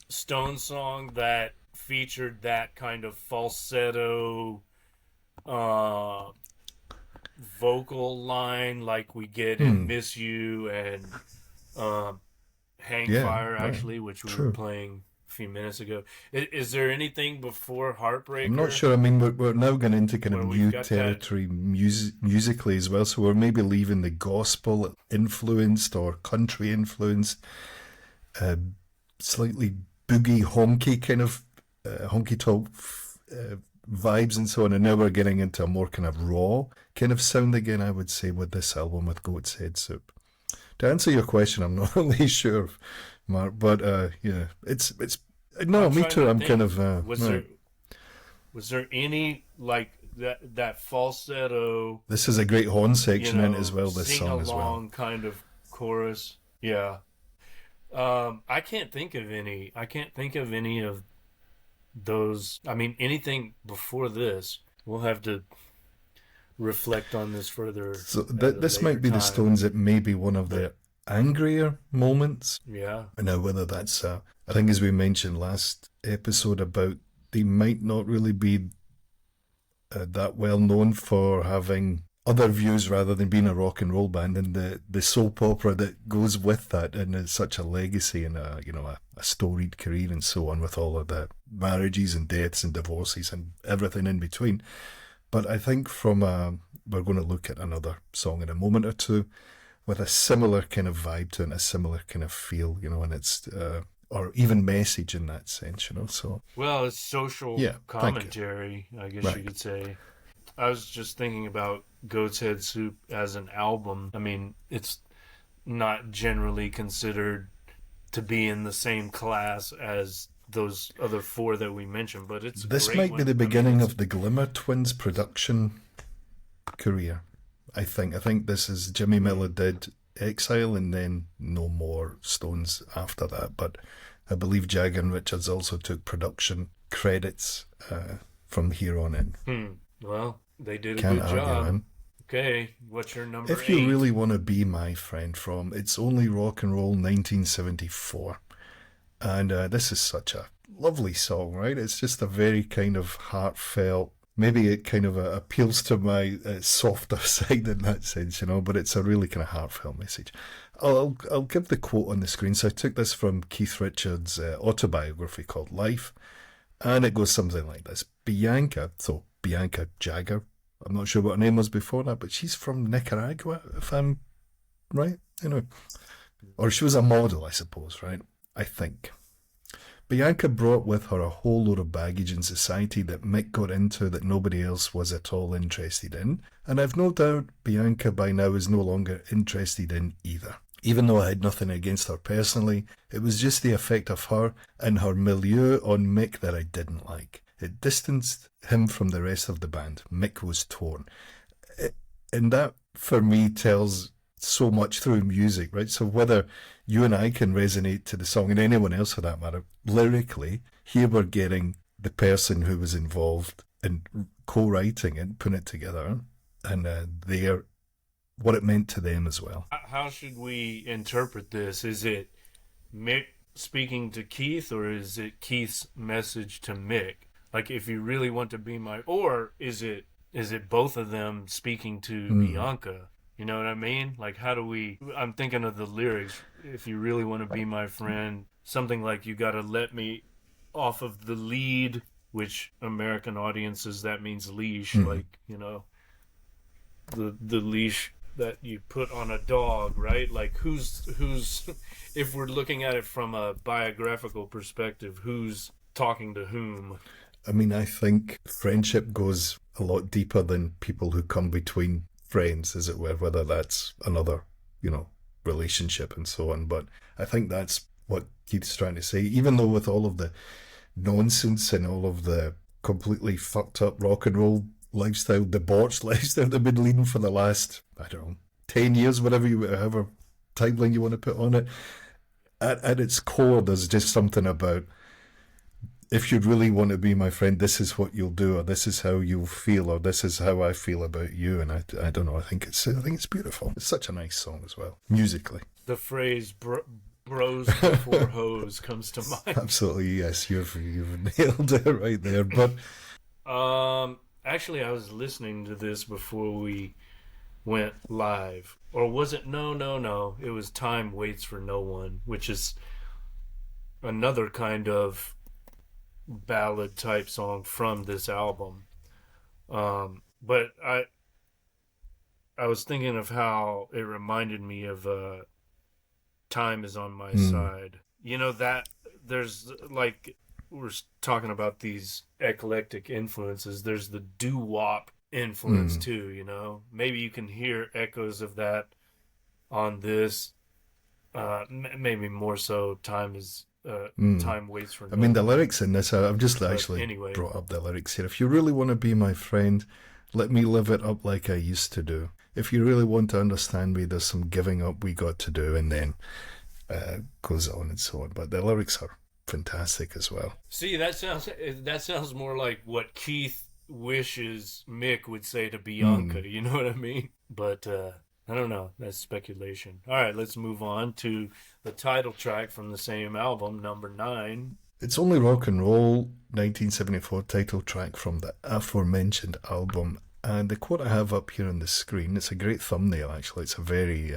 Stone song that featured that kind of falsetto vocal line like we get in Miss You and Hang Fire, actually, which we were playing a few minutes ago? Is there anything before Heartbreaker? I'm not sure. I mean, we're now going into kind of new territory musically as well, so we're maybe leaving the gospel influenced or country influenced, slightly boogie honky kind of honky tonk vibes and so on, and now we're getting into a more kind of raw kind of sound again, I would say, with this album with Goat's Head Soup. To answer your question, I'm not really sure, Mark, but yeah, it's no, me too. I'm kind of was there any like that falsetto? This is a great horn section in it as well. This song as well, sing-along kind of chorus. Yeah. I can't think of any of those. I mean, anything before this. We'll have to reflect on this further. So this might be the Stones. It may be one of their angrier moments. Yeah. Now, whether that's, I think as we mentioned last episode about they might not really be that well known for having other views rather than being a rock and roll band, and the soap opera that goes with that, and it's such a legacy and a storied career and so on, with all of the marriages and deaths and divorces and everything in between. But I think we're going to look at another song in a moment or two with a similar kind of vibe to it, and a similar kind of feel, and it's or even message in that sense, So well, it's social commentary, I guess you could say. I was just thinking about Goat's Head Soup as an album. I mean, it's not generally considered to be in the same class as those other 4 that we mentioned, but it's this might be the beginning of the Glimmer Twins production career. I think this is Jimmy Miller did Exile and then no more Stones after that, but I believe Jagger and Richards also took production credits from here on in. Well, they did a Can't good argue, job. man. Okay, what's your number 8? If you really want to be my friend, from It's Only Rock and Roll 1974. And this is such a lovely song, right? It's just a very kind of heartfelt, maybe it kind of appeals to my softer side in that sense, but it's a really kind of heartfelt message. I'll give the quote on the screen. So I took this from Keith Richards' autobiography called Life, and it goes something like this. Bianca Jagger, I'm not sure what her name was before that, but she's from Nicaragua, if I'm right, or she was a model, I suppose, right? I think. Bianca brought with her a whole load of baggage in society that Mick got into that nobody else was at all interested in, and I've no doubt Bianca by now is no longer interested in either. Even though I had nothing against her personally, it was just the effect of her and her milieu on Mick that I didn't like. It distanced him from the rest of the band. Mick was torn. And that, for me, tells so much through music, right? So whether you and I can resonate to the song, and anyone else for that matter, lyrically, here we're getting the person who was involved in co-writing and putting it together, and what it meant to them as well. How should we interpret this? Is it Mick speaking to Keith, or is it Keith's message to Mick? Like, if you really want to be my... Or is it both of them speaking to Bianca? You know what I mean? Like, how do we... I'm thinking of the lyrics. If you really want to be my friend, something like, you gotta let me off of the lead, which American audiences, that means leash. Like, the leash that you put on a dog, right? Like, who's if we're looking at it from a biographical perspective, who's talking to whom? I mean, I think friendship goes a lot deeper than people who come between friends, as it were, whether that's another, relationship and so on. But I think that's what Keith's trying to say, even though with all of the nonsense and all of the completely fucked up rock and roll lifestyle, debauched lifestyle they've been leading for the last, 10 years, however timeline you want to put on it. At its core, there's just something about, if you really want to be my friend, this is what you'll do, or this is how you'll feel, or this is how I feel about you. And I don't know. I think it's beautiful. It's such a nice song as well, musically. The phrase "bros before hoes" comes to mind. Absolutely, yes. You've nailed it right there. But actually, I was listening to this before we went live, or was it? No. It was "Time Waits for No One," which is another kind of ballad type song from this album. But I was thinking of how it reminded me of "Time Is on My Side." That there's, like, we're talking about these eclectic influences. There's the doo-wop influence too, maybe you can hear echoes of that on this, maybe more so. Time Waits for No One. I mean, the lyrics in this, I've just anyway, brought up the lyrics here. If you really want to be my friend, let me live it up like I used to do. If you really want to understand me, there's some giving up we got to do, and then goes on and so on. But the lyrics are fantastic as well. See, that sounds more like what Keith wishes Mick would say to Bianca. You know what I mean? But I don't know. That's speculation. All right, let's move on to the title track from the same album, number 9. It's Only Rock and Roll, 1974 title track from the aforementioned album. And the quote I have up here on the screen, it's a great thumbnail, actually. It's a very...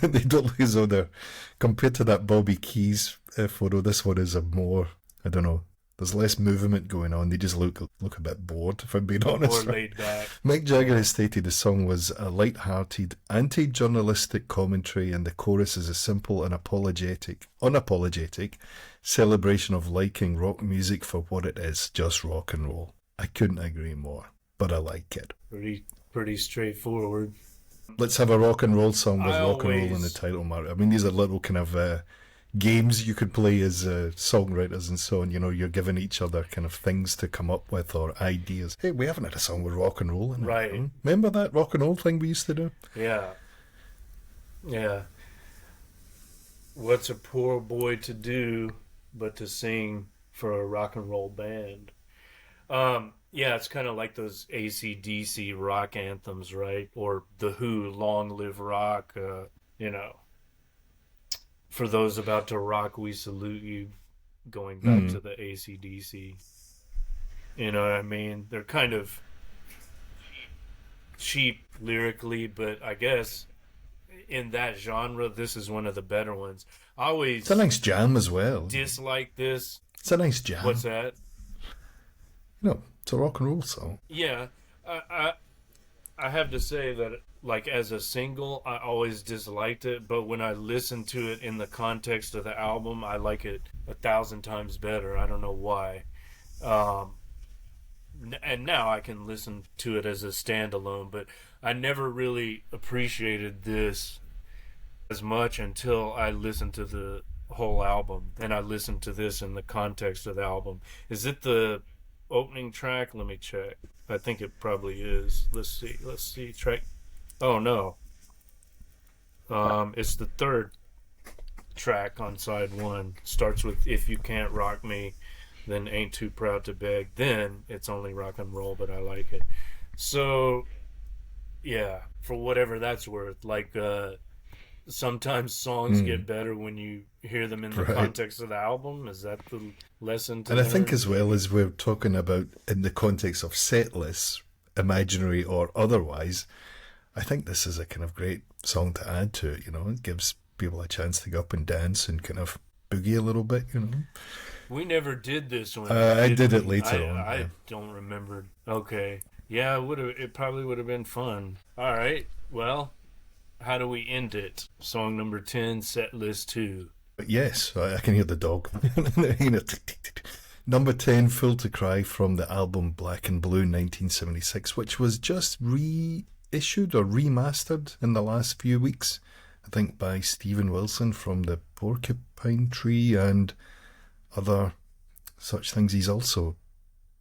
they don't look as though they're... Compared to that Bobby Keys photo, this one is a more... I don't know. There's less movement going on. They just look a bit bored, if I'm being honest. More laid back. Mick Jagger has stated the song was a light-hearted, anti-journalistic commentary, and the chorus is a simple and unapologetic celebration of liking rock music for what it is, just rock and roll. I couldn't agree more, but I like it. Pretty straightforward. Let's have a rock and roll song with rock and roll in the title, Mark. I mean, these are little kind of... games you could play as songwriters and so on. You're giving each other kind of things to come up with, or ideas. Hey, we haven't had a song with rock and roll in it. Right. Remember that rock and roll thing we used to do? Yeah. What's a poor boy to do but to sing for a rock and roll band? It's kind of like those AC/DC rock anthems, right? Or The Who, Long Live Rock, For those about to rock, we salute you, going back to the AC/DC. You know what I mean? They're kind of cheap lyrically, but I guess in that genre, this is one of the better ones. It's a nice jam as well. Dislike this. It's a nice jam. What's that? It's a rock and roll song. Yeah, I I have to say that, like, as a single, I always disliked it, but when I listen to it in the context of the album, I like it 1,000 times better. I don't know why. Um, and now I can listen to it as a standalone, but I never really appreciated this as much until I listened to the whole album, and I listened to this in the context of the album. Is it the opening track? Let me check. I think it probably is. Let's see. Let's see. Track. Oh no. It's the third track on side one. Starts with "If You Can't Rock Me," then "Ain't Too Proud to Beg." Then it's only rock and roll, but I like it. So yeah, for whatever that's worth, like sometimes songs get better when you hear them in the Right. context of the album. Is that the lesson to And I think learn? as well as we're talking about in the context of set lists, imaginary or otherwise, I think this is a kind of great song to add to it. It gives people a chance to go up and dance and kind of boogie a little bit. We never did this one. I Did did it we? later on. I Yeah. don't remember. Okay. Yeah, it would have. It probably would have been fun. All right. Well, how do we end it? Song number 10, set list 2. But yes, I can hear the dog. Tick, tick, tick. Number 10, Full to Cry from the album Black and Blue 1976, which was just reissued or remastered in the last few weeks. I think by Stephen Wilson from the Porcupine Tree and other such things. He's also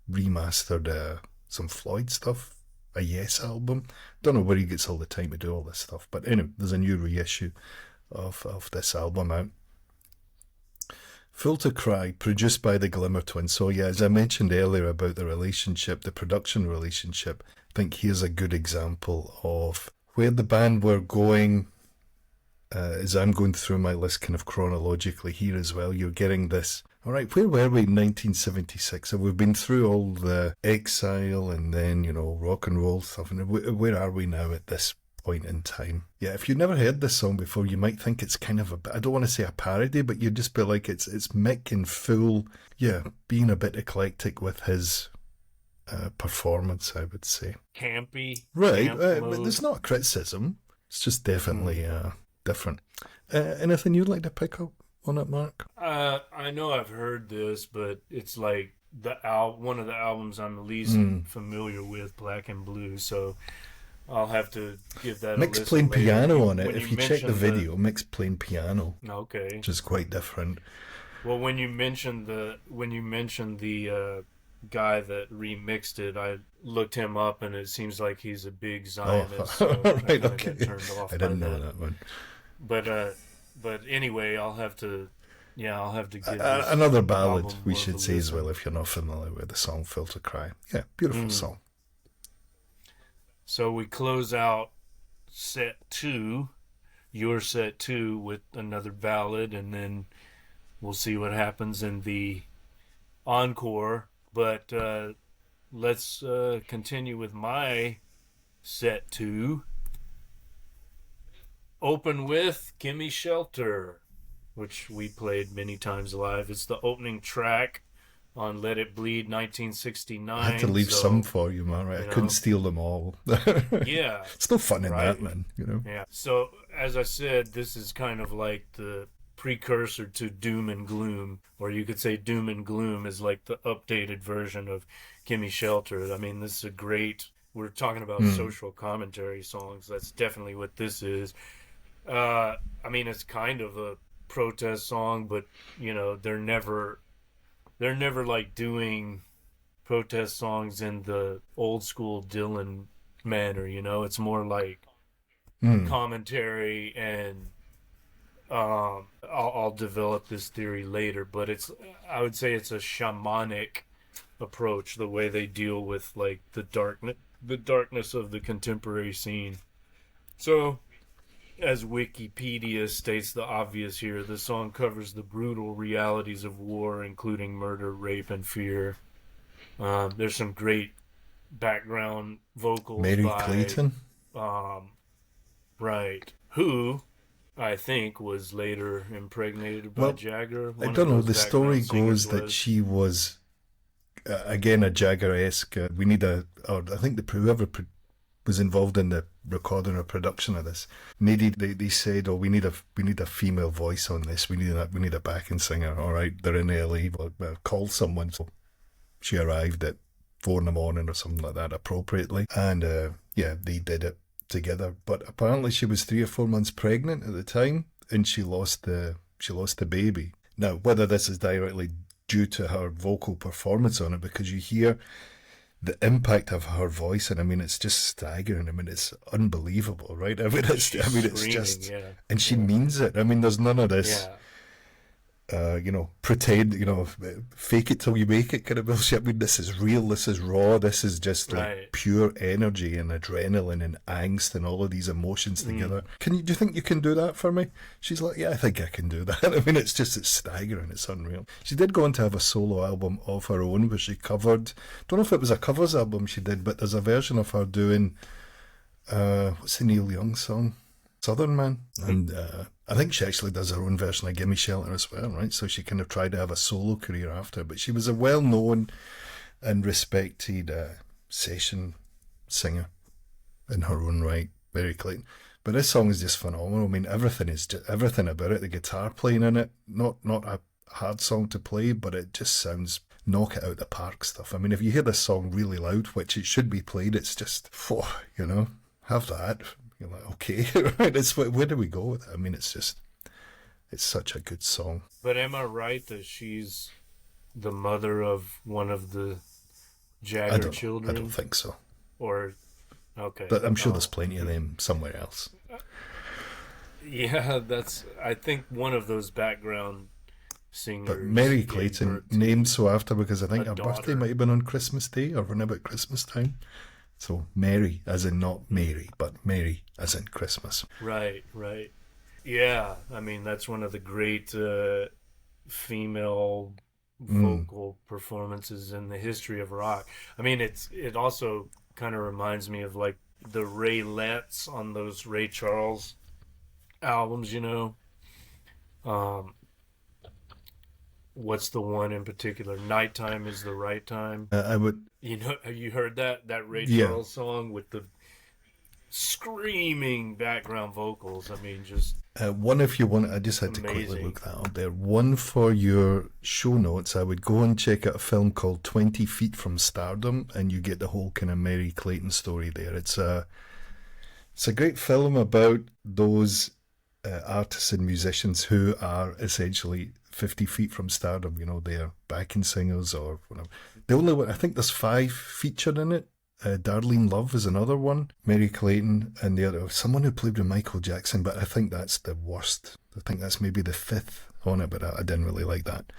remastered some Floyd stuff, a Yes album. Don't know where he gets all the time to do all this stuff, but anyway, there's a new reissue of this album out. Full to Cry, produced by the Glimmer Twins. So yeah, as I mentioned earlier about the relationship, the production relationship, I think here's a good example of where the band were going. As I'm going through my list kind of chronologically here as well, you're getting this. All right, where were we in 1976? So we've been through all the Exile and then, rock and roll stuff. And where are we now at this point in time? Yeah, if you've never heard this song before, you might think it's kind of a bit, I don't want to say a parody, but you'd just be like, it's Mick in full, being a bit eclectic with his performance, I would say. Campy. Right, Camp but mode. there's not a criticism. It's just definitely different. Anything you'd like to pick up on it, Mark? I know I've heard this, but it's like one of the albums I'm least familiar with, Black and Blue. So I'll have to give that a Mick's listen playing later. piano on it. When If you check the mentioned video, Mick's playing piano, Okay. which is quite different. Well, when you mentioned the guy that remixed it, I looked him up, and it seems like he's a big Zionist. So I right, kinda okay. got turned off I by didn't know that one. But anyway, I'll have to give this Another ballad, album we more of should a say as listen. well, if you're not familiar with the song Full to Cry. Yeah, beautiful song. So we close out set 2, your set 2, with another ballad, and then we'll see what happens in the encore. But let's continue with my set 2. Open with Gimme Shelter, which we played many times live. It's the opening track on Let It Bleed 1969. I had to leave some for you, man. Right? I couldn't steal them all. Yeah. It's no fun in Right. that, man. Yeah. So, as I said, this is kind of like the precursor to Doom and Gloom, or you could say Doom and Gloom is like the updated version of Gimme Shelter. I mean, this is a great, we're talking about social commentary songs. That's definitely what this is. I mean, it's kind of a protest song, but, they're never like doing protest songs in the old school Dylan manner, It's more like commentary, and I'll develop this theory later, but I would say it's a shamanic approach, the way they deal with like the darkness of the contemporary scene. So, as Wikipedia states the obvious here, the song covers the brutal realities of war, including murder, rape, and fear. There's some great background vocals Mary by Clayton. Right. Who, I think, was later impregnated by Well, Jagger. I One don't of know. those The story background goes singers that she was again, a Jagger-esque. We need or I think was involved in the recording or production of this. They said, "Oh, we need a female voice on this. We need a backing singer." All right, they're in LA. Well, call someone. So she arrived at 4 in the morning or something like that, appropriately, and yeah, they did it together. But apparently, she was 3 or 4 months pregnant at the time, and she lost the baby. Now, whether this is directly due to her vocal performance on it, because you hear the impact of her voice, and I mean, it's just staggering. I mean, it's unbelievable, right? I mean, it's just, yeah. and she means it. I mean, there's none of this, Yeah. pretend, fake it till you make it kind of bullshit. I mean, this is real. This is raw. This is just like Right. pure energy and adrenaline and angst and all of these emotions together. Do you think you can do that for me? She's like, yeah, I think I can do that. I mean, it's staggering. It's unreal. She did go on to have a solo album of her own where she covered, don't know if it was a covers album she did, but there's a version of her doing, what's the Neil Young song? Southern Man. And I think she actually does her own version of Gimme Shelter as well, right? So she kind of tried to have a solo career after, but she was a well-known and respected session singer in her own right, Mary Clayton. But this song is just phenomenal. I mean, everything about it. The guitar playing in it, not a hard song to play, but it just sounds knock it out the park stuff. I mean, if you hear this song really loud, which it should be played, it's just, have that. You're like, okay, right? Where do we go with it? I mean, it's such a good song. But am I right that she's the mother of one of the Jagger children? I don't think so. Or, okay. But I'm sure there's plenty of them somewhere else. Yeah, I think one of those background singers. But Mary Clayton, named so after because I think her birthday might have been on Christmas Day or around about Christmas time. So Mary, as in not Mary, but Mary, as in Christmas. Right. Yeah, I mean, that's one of the great female vocal performances in the history of rock. I mean, it also kind of reminds me of like the Raylettes on those Ray Charles albums, What's the one in particular? Nighttime is the Right Time. I would. Have you heard that Ray Charles song with the screaming background vocals? I mean, just one, if you want, I just had to quickly look that up there. One for your show notes, I would go and check out a film called 20 Feet from Stardom, and you get the whole kind of Mary Clayton story there. It's a great film about those artists and musicians who are essentially 50 feet from stardom. They're backing singers or whatever. The only one, I think there's 5 featured in it. Darlene Love is another one. Mary Clayton, and the other, someone who played with Michael Jackson, but I think that's the worst. I think that's maybe the 5th on it, but I didn't really like that.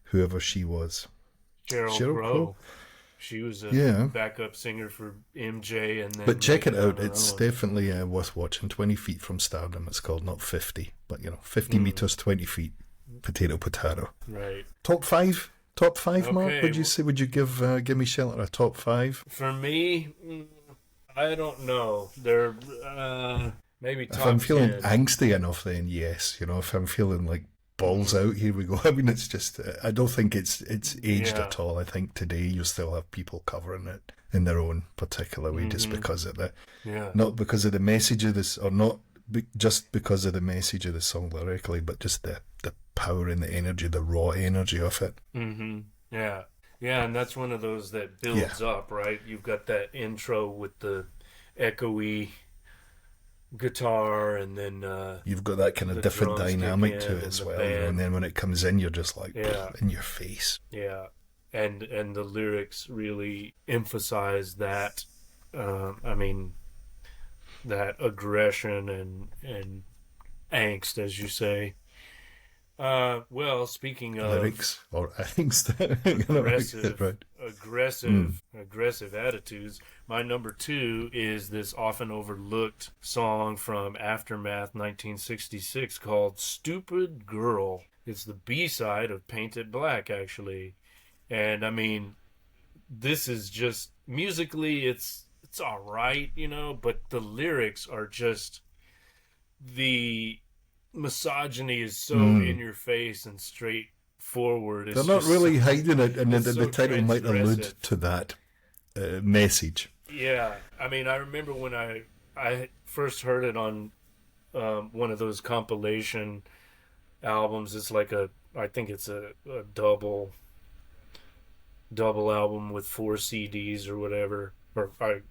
Whoever she was. Sheryl Crow. She was a backup singer for MJ, and then. But check it out; it's definitely worth watching. 20 Feet from Stardom. It's called, not 50, but 50 meters, 20 feet. Potato. Right. Top five, Okay, Mark. Would you say? Would you give Gimme Shelter a top 5? For me, I don't know. They're maybe top. If I'm feeling 10. angsty enough, then yes. If I'm feeling like balls out, here we go. I mean, it's just. I don't think it's aged at all. I think today you still have people covering it in their own particular way, just because of not because of the message of this, or not just because of the message of the song lyrically, but just the power and the energy, the raw energy of it. Yeah, and that's one of those that builds up, right? You've got that intro with the echoey guitar, and then you've got that kind of different dynamic to it as well, and then when it comes in, you're just like in your face. Yeah, and the lyrics really emphasize that. I mean, that aggression and angst, as you say. Well, speaking of lyrics or angst, aggressive attitudes, my number 2 is this often overlooked song from Aftermath 1966 called "Stupid Girl." It's the B-side of "Painted Black," actually, and I mean, this is just musically, it's all right, but the lyrics are just, the misogyny is so in your face and forward. They're not really hiding it, and the title might allude transgressive. to that message. Yeah, I mean, I remember when I first heard it on one of those compilation albums. It's like I think it's a double album with 4 CDs or whatever, or a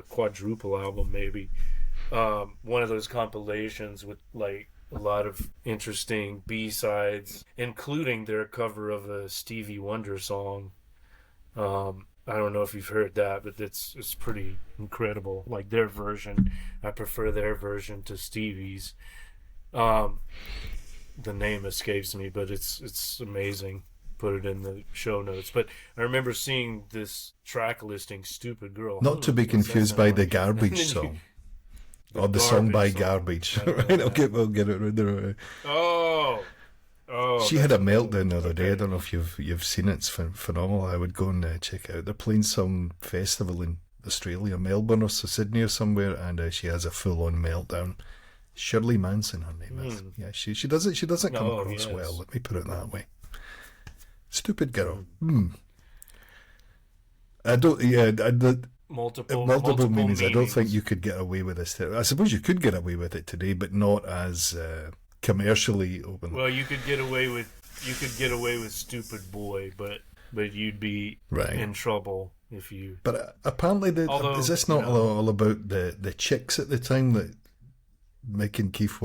quadruple album maybe. One of those compilations with like a lot of interesting B-sides, including their cover of a Stevie Wonder song. I don't know if you've heard that, but it's pretty incredible. Like their version, I prefer their version to Stevie's. The name escapes me, but it's amazing. Put it in the show notes. But I remember seeing this track listing, "Stupid Girl." Not to be confused by the Garbage song. Or the song by song. Garbage. Right, we'll get it right there. Oh, she had a meltdown the other day. I don't know if you've seen it. It's phenomenal. I would go and check it out. They're playing some festival in Australia, Melbourne or Sydney or somewhere, and she has a full-on meltdown. Shirley Manson, her name is. Yeah, she does it. She doesn't come across well. Let me put it that way. Stupid girl. I don't. Yeah, multiple meanings. I don't think you could get away with this. I suppose you could get away with it today, but not as commercially open. Well, you could get away with "stupid boy," but you'd be in trouble if you. But apparently, is this not all about the chicks at the time that Mick and Keith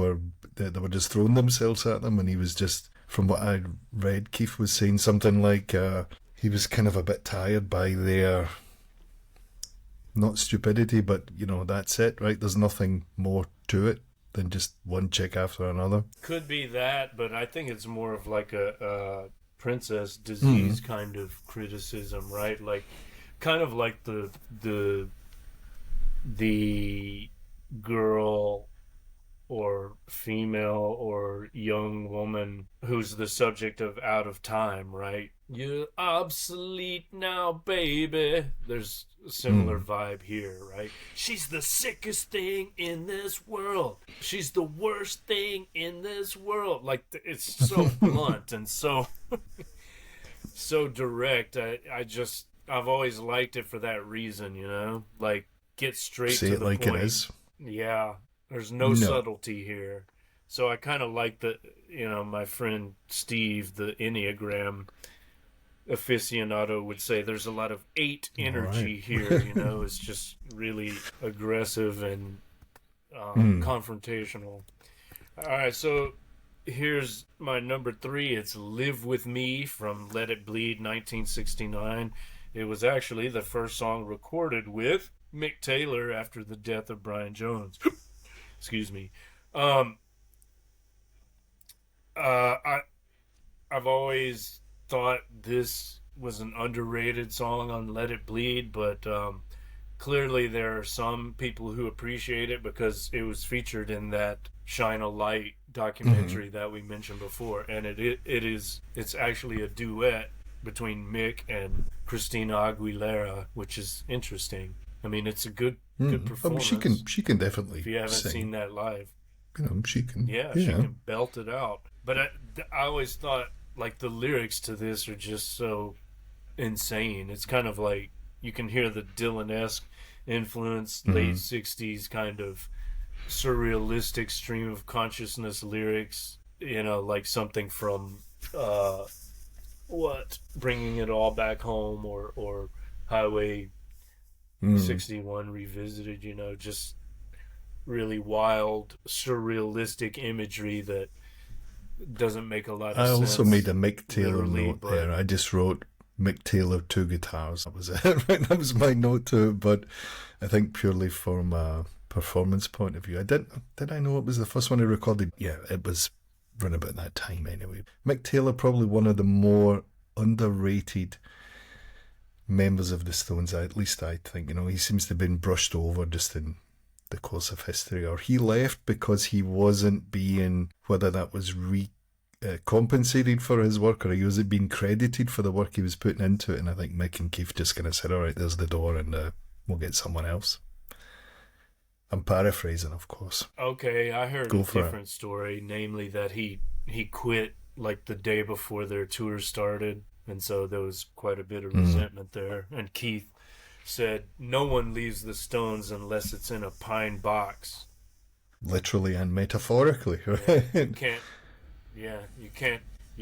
they were just throwing themselves at them, and he was just, from what I read, Keith was saying something like he was kind of a bit tired by their, not stupidity, but that's it, right? There's nothing more to it than just one chick after another. Could be that, but I think it's more of like a princess disease kind of criticism, right? Like, kind of like the girl or female or young woman who's the subject of Out of Time, right? You're obsolete now, baby. There's a similar vibe here, right? She's the sickest thing in this world. She's the worst thing in this world. Like, it's so blunt and so so direct. I've always liked it for that reason, like, get straight Say to it the like point. it is. Yeah, there's no subtlety here. So I kind of like my friend Steve, the Enneagram aficionado, would say there's a lot of 8 energy here. It's just really aggressive and confrontational. All right, so here's my number 3. It's "Live With Me" from Let It Bleed, 1969. It was actually the first song recorded with Mick Taylor after the death of Brian Jones. Excuse me. I've always thought this was an underrated song on Let It Bleed, but clearly there are some people who appreciate it because it was featured in that Shine a Light documentary that we mentioned before, and it's actually a duet between Mick and Christina Aguilera, which is interesting. I mean, it's a good performance. She can definitely. If you haven't sing. seen that live, she can. Yeah, she can belt it out. But I always thought, like, the lyrics to this are just so insane. It's kind of like you can hear the Dylan-esque influence, late 60s kind of surrealistic stream of consciousness lyrics. Like something from Bringing It All Back Home or Highway 61 Revisited, just really wild, surrealistic imagery that doesn't make a lot of sense. I also made a Mick Taylor note there. I just wrote Mick Taylor, 2 guitars. That was it. Right? That was my note to it, but I think purely from a performance point of view. Did I know it was the first one he recorded? Yeah, it was around about that time anyway. Mick Taylor, probably one of the more underrated members of the Stones, at least I think. He seems to have been brushed over just in the course of history, or he left because he wasn't being, whether that was compensated for his work or he wasn't being credited for the work he was putting into it, and I think Mick and Keith just kind of said, all right, there's the door, and we'll get someone else. I'm paraphrasing, of course. Okay, I heard a different story, namely that he quit like the day before their tour started, and so there was quite a bit of resentment there. And Keith said, "No one leaves the Stones unless it's in a pine box." Literally and metaphorically, right? You can't, yeah, you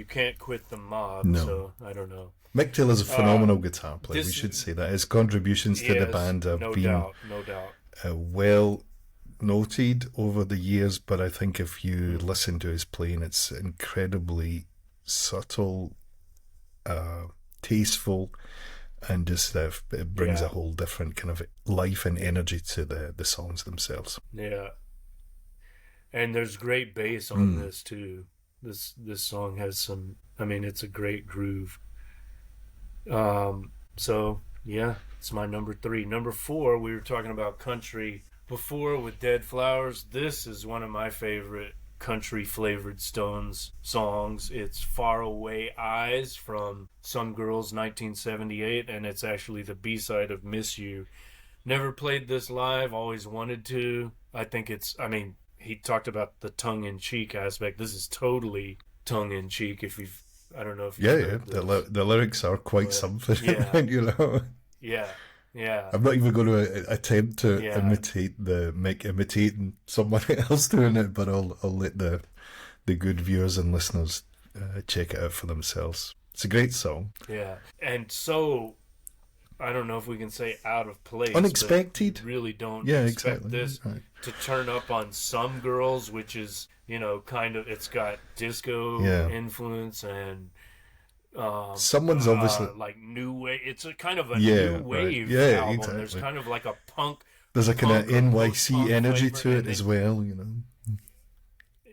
can't quit the mob. No. So I don't know. Mick Taylor's a phenomenal guitar player. We this- should say that his contributions to the Yes, band have no been doubt, no doubt. well noted over the years. But I think if you listen to his playing, it's incredibly subtle, tasteful, and just it brings Yeah. a whole different kind of life and energy to the songs themselves. Yeah, and there's great bass on this too. This song has some. I mean, it's a great groove. So yeah, it's my number 3. Number 4, we were talking about country before with Dead Flowers. This is one of my favorite country flavored Stones songs. It's Far Away Eyes from Some Girls 1978, and it's actually the B-side of Miss You. Never played this live, always wanted to. I think it's, I mean, he talked about the tongue-in-cheek aspect. This is totally tongue-in-cheek. If you've, I don't know if you've Yeah, heard this. the lyrics are quite something, Yeah. you know. Yeah, yeah. I'm not even going to attempt to Yeah. imitate Mick imitating someone else doing it, but I'll let the good viewers and listeners check it out for themselves. It's a great song. Yeah, and so I don't know if we can say out of place. Unexpected. But really don't Yeah, expect exactly. this Right. to turn up on Some Girls, which is, you know, kind of, it's got disco Yeah. influence and Someone's obviously like new wave. It's a kind of a Yeah, new right. wave Yeah, album. exactly. There's kind of like a punk. there's a kind of punk or NYC post-punk energy flavor, to it and as then- well, you know.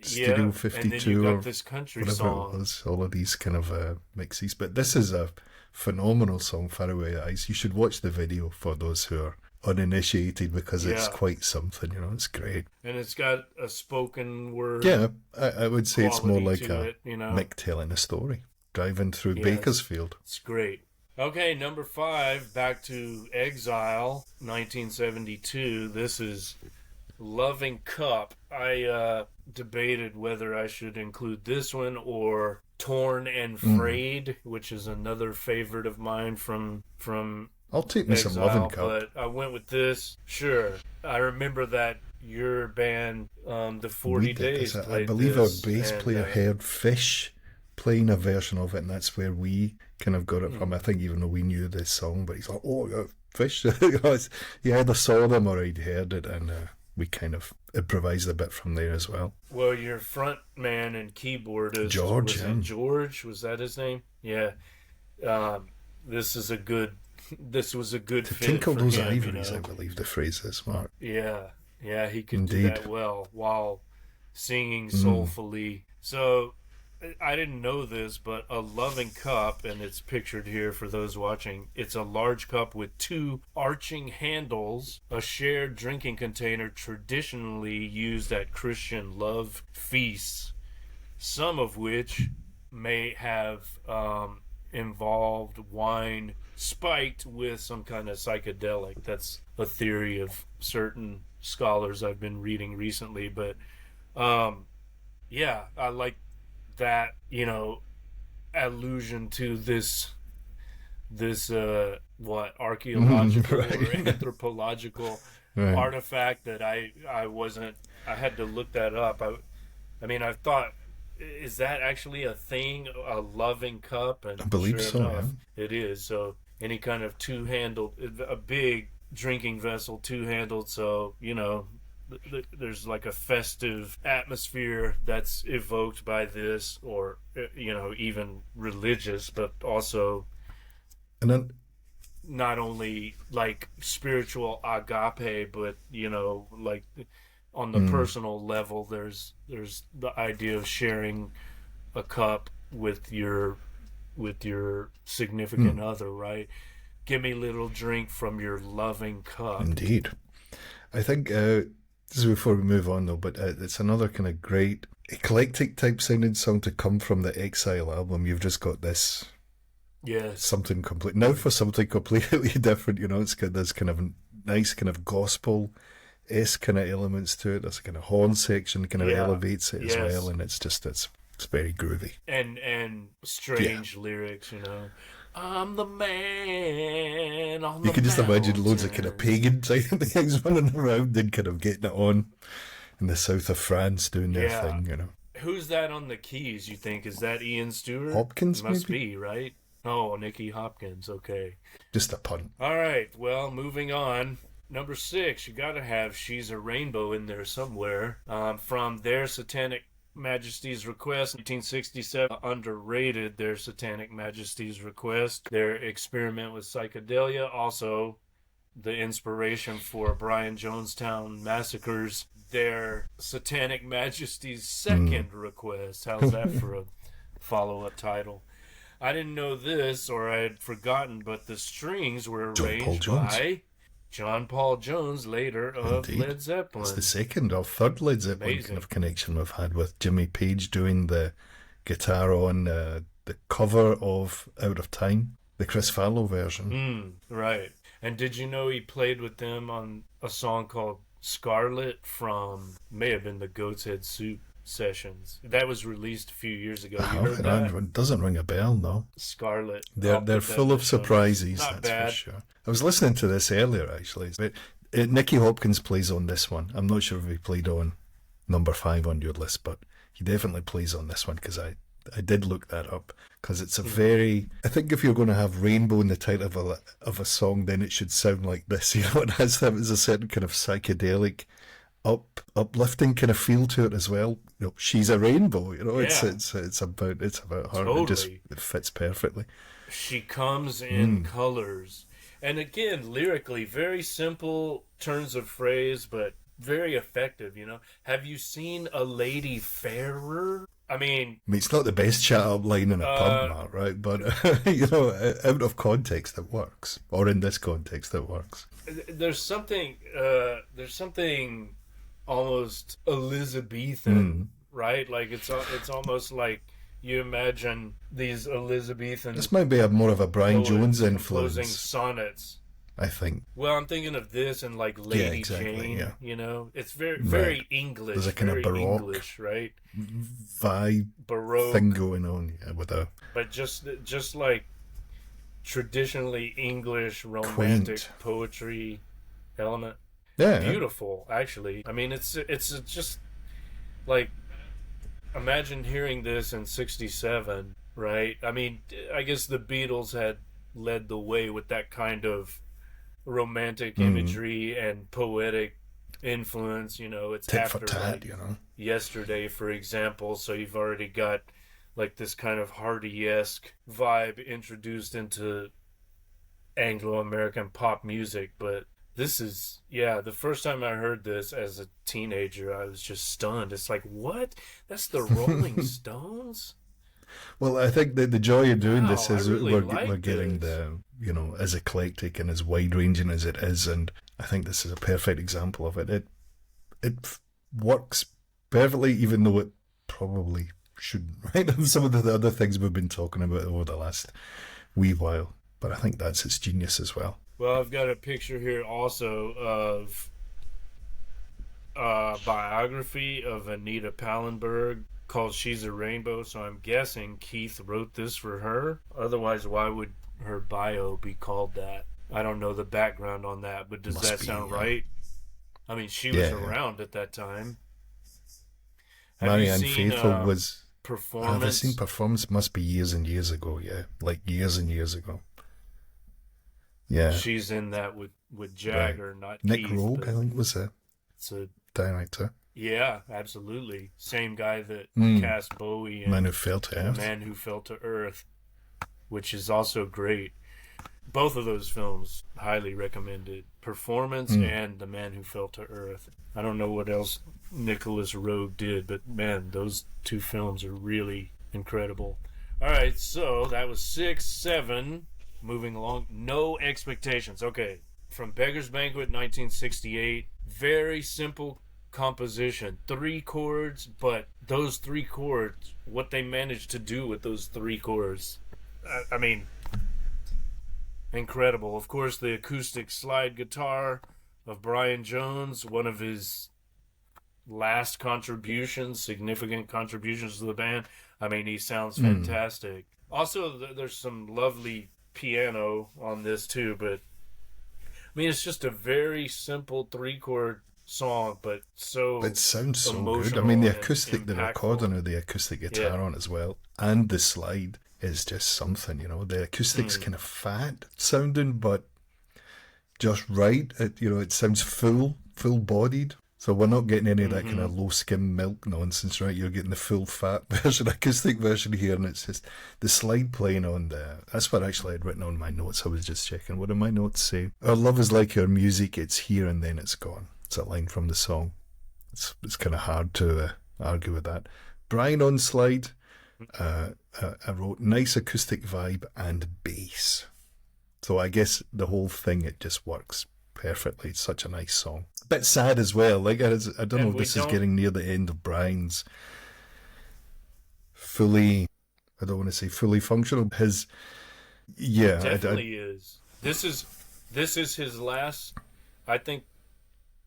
Studio And then 52 you or got this country whatever song. it was, all of these kind of mixes. But this is a phenomenal song, Far Away Eyes. You should watch the video for those who are uninitiated because it's Yeah. quite something, you know. It's great. And it's got a spoken word. Yeah, I would say it's more quality like to a it, you know? Mick telling a story, driving through Yes. Bakersfield. It's great. Okay, number 5, back to Exile, 1972. This is Loving Cup. I debated whether I should include this one or Torn and Frayed, which is another favorite of mine from I'll take me some Exile, Loving Cup. but I went with this. Sure. I remember that your band, the 40 We did Days, this. I played believe this, our bass and, player heard Fish playing a version of it, and that's where we kind of got it from. I think even though we knew this song, but he's like, oh, yeah, Fish. He either saw them or he'd heard it, and we kind of improvised a bit from there as well. Well, your front man and keyboardist, George, was yeah. it George? Was that his name? Yeah. This was a good To fit tinkle for those him, ivories, you know? I believe the phrase is, Mark. Yeah, he could do Indeed. that well while singing soulfully. So I didn't know this, but a loving cup, and it's pictured here for those watching. It's a large cup with 2 arching handles, a shared drinking container traditionally used at Christian love feasts, some of which may have involved wine spiked with some kind of psychedelic. That's a theory of certain scholars I've been reading recently, but yeah, I like that, you know, allusion to this archaeological Right. or anthropological Right. artifact that I had to look that up. I mean, I thought, is that actually a thing, a loving cup? And I believe sure so, enough, yeah. it is. So any kind of two-handled, a big drinking vessel, two-handled, so, you know, there's like a festive atmosphere that's evoked by this, or, you know, even religious, but also And then, not only like spiritual agape, but, you know, like on the personal level, there's the idea of sharing a cup with your significant other, right? Give me a little drink from your loving cup. indeed. I think, this is before we move on though, but it's another kind of great eclectic type sounding song to come from the Exile album. You've just got this Yes. something complete now for something completely different, you know. It's got this kind of nice kind of gospel-esque kind of elements to it. There's a kind of horn section kind of Yeah. elevates it as Yes. well, and it's It's very groovy. And strange lyrics, you know. I'm the man on the You can just imagine loads of kind of mountain. pagan type things running around and kind of getting it on in the south of France doing their Yeah. thing, you know. Who's that on the keys, you think? Is that Ian Stewart? Hopkins, Must maybe? be, right? Oh, Nicky Hopkins. Okay. Just a punt. All right. Well, moving on. Number 6, you got to have She's a Rainbow in there somewhere. From Their Satanic Majesty's Request, 1967. Underrated, Their Satanic Majesty's Request. Their experiment with psychedelia. Also, the inspiration for Brian Jonestown Massacres. Their Satanic Majesty's Second Request. How's that for a follow-up title? I didn't know this, or I had forgotten, but the strings were John Paul arranged Jones. by John Paul Jones, later of Indeed. Led Zeppelin. It's the second or third Led Zeppelin Amazing. kind of connection we've had with Jimmy Page doing the guitar on the cover of Out of Time, the Chris Farlow version. Right. And did you know he played with them on a song called Scarlet from, may have been the Goat's Head Soup sessions. That was released a few years ago. You heard that? It doesn't ring a bell, no. Scarlet. They're full of surprises, Not that's bad. for sure. I was listening to this earlier, actually. But Nicky Hopkins plays on this one. I'm not sure if he played on number 5 on your list, but he definitely plays on this one because I did look that up. Because it's a very... I think if you're going to have rainbow in the title of a song, then it should sound like this. You know, it has a certain kind of psychedelic, uplifting kind of feel to it as well. You know, she's a rainbow. You know, Yeah. it's about her. Totally. It fits perfectly. She comes in colors. And again, lyrically, very simple turns of phrase, but very effective, you know. Have you seen A Lady Fairer? I mean, it's not the best chat up line in a pub, Matt, right? But you know, out of context, it works. Or in this context, it works. there's something almost Elizabethan, right? Like it's almost like you imagine these Elizabethan This might be more of a Brian Jones composing influence, sonnets. I think. Well, I'm thinking of this and like Lady exactly, Jane. yeah. You know, it's very English. There's a kind of very Baroque English, right? Vibe Baroque thing going on with a but just like traditionally English romantic Quaint. poetry element. yeah. Beautiful, actually. I mean, it's just like, imagine hearing this in '67, right? I mean, I guess the Beatles had led the way with that kind of romantic imagery and poetic influence. You know, it's Tit after for tat, like you know. Yesterday, for example, so you've already got like this kind of Hardy-esque vibe introduced into Anglo-American pop music. But this is, the first time I heard this as a teenager, I was just stunned. It's like, what? That's the Rolling Stones? Well, I think that the joy of doing Wow, this is I really we're like getting this. the, you know, as eclectic and as wide ranging as it is, and I think this is a perfect example of it. It works perfectly, even though it probably shouldn't, right? And some of the other things we've been talking about over the last wee while, but I think that's its genius as well. Well, I've got a picture here also of a biography of Anita Pallenberg called She's a Rainbow, so I'm guessing Keith wrote this for her. Otherwise, why would her bio be called that? I don't know the background on that, but does that sound right? I mean, she was around at that time. Have you Marianne seen Faithfull was... Performance? I've seen Performance, must be years and years ago, yeah. Like years and years ago. Yeah. She's in that with Jagger, not Nick Keith. Rogue, I think, was the It's a director. Yeah, absolutely. Same guy that cast Bowie in Man Who Fell to The Earth. Man Who Fell to Earth, which is also great. Both of those films, highly recommended. Performance and The Man Who Fell to Earth. I don't know what else Nicholas Rogue did, but man, those two films are really incredible. All right, so that was 6, 7. Moving along. No Expectations. Okay. From Beggar's Banquet, 1968. Very simple composition. 3 chords, but those 3 chords, what they managed to do with those 3 chords, I mean, incredible. Of course, the acoustic slide guitar of Brian Jones, one of his last contributions, significant contributions to the band. I mean, he sounds fantastic. Also, there's some lovely piano on this too, but I mean, it's just a very simple 3-chord song, but so It sounds so good. I emotional mean, the and acoustic, the impactful. recording of the acoustic guitar Yeah. on as well, and the slide is just something, you know. The acoustic's kind of fat sounding, but just right. It sounds full bodied. So we're not getting any of that kind of low skim milk nonsense, right? You're getting the full fat version, acoustic version here, and it's just the slide playing on there. That's what actually I'd written on my notes. I was just checking. What do my notes say? Our love is like our music. It's here and then it's gone. It's a line from the song. It's kind of hard to argue with that. Brian on slide, I wrote nice acoustic vibe and bass. So I guess the whole thing, it just works perfectly. It's such a nice song. A bit sad as well. Like I don't know if this is getting near the end of Brian's fully, I don't want to say fully functional. His, yeah. Definitely is. This is his last, I think,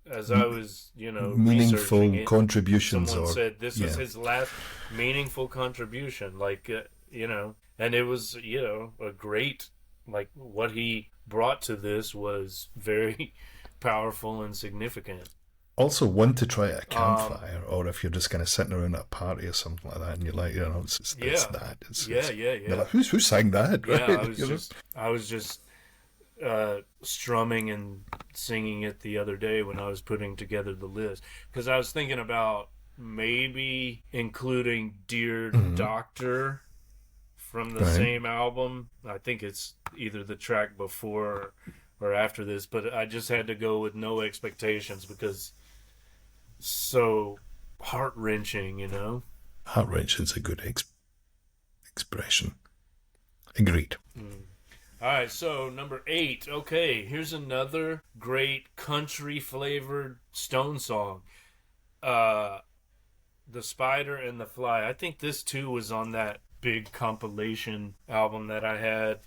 as I was, meaningful researching it, contributions. someone or said this was yeah. his last meaningful contribution. Like, and it was, a great, like, what he brought to this was very powerful and significant. Also, one to try at a campfire, or if you're just kind of sitting around at a party or something like that, and you're like, it's that. Yeah. You're like, who sang that? Yeah, Right? I was just strumming and singing it the other day when I was putting together the list, because I was thinking about maybe including Dear Doctor from the same album. I think it's either the track before or after this, but I just had to go with No Expectations because so heart-wrenching, Heart-wrenching's a good expression. Agreed. All right, so number 8. Okay, here's another great country-flavored Stone song. The Spider and the Fly. I think this, too, was on that big compilation album that I had,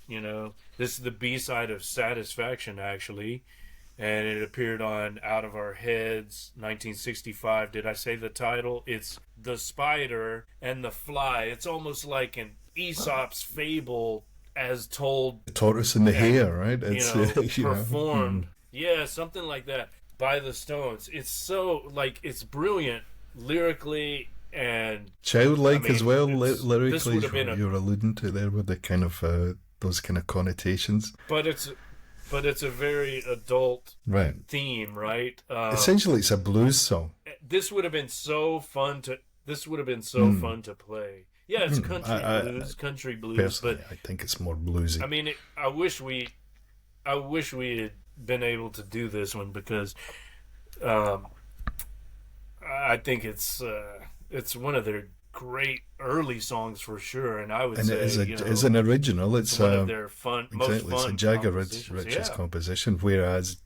This is the B-side of Satisfaction, actually. And it appeared on Out of Our Heads, 1965. Did I say the title? It's The Spider and the Fly. It's almost like an Aesop's fable as told, The tortoise and the hare, right? It's performed. Yeah, something like that by the Stones. It's so, like, it's brilliant lyrically and childlike as well, lyrically. This would have been you're alluding to there with the kind of those kind of connotations. But it's a very adult theme, right? Essentially, it's a blues song. This would have been so fun to. Fun to play. Yeah, it's country blues, but I think it's more bluesy. I mean, I wish we had been able to do this one because I think it's one of their great early songs for sure, and I would say it's an original. It's one of their most fun. It's a Jagger Richards composition, whereas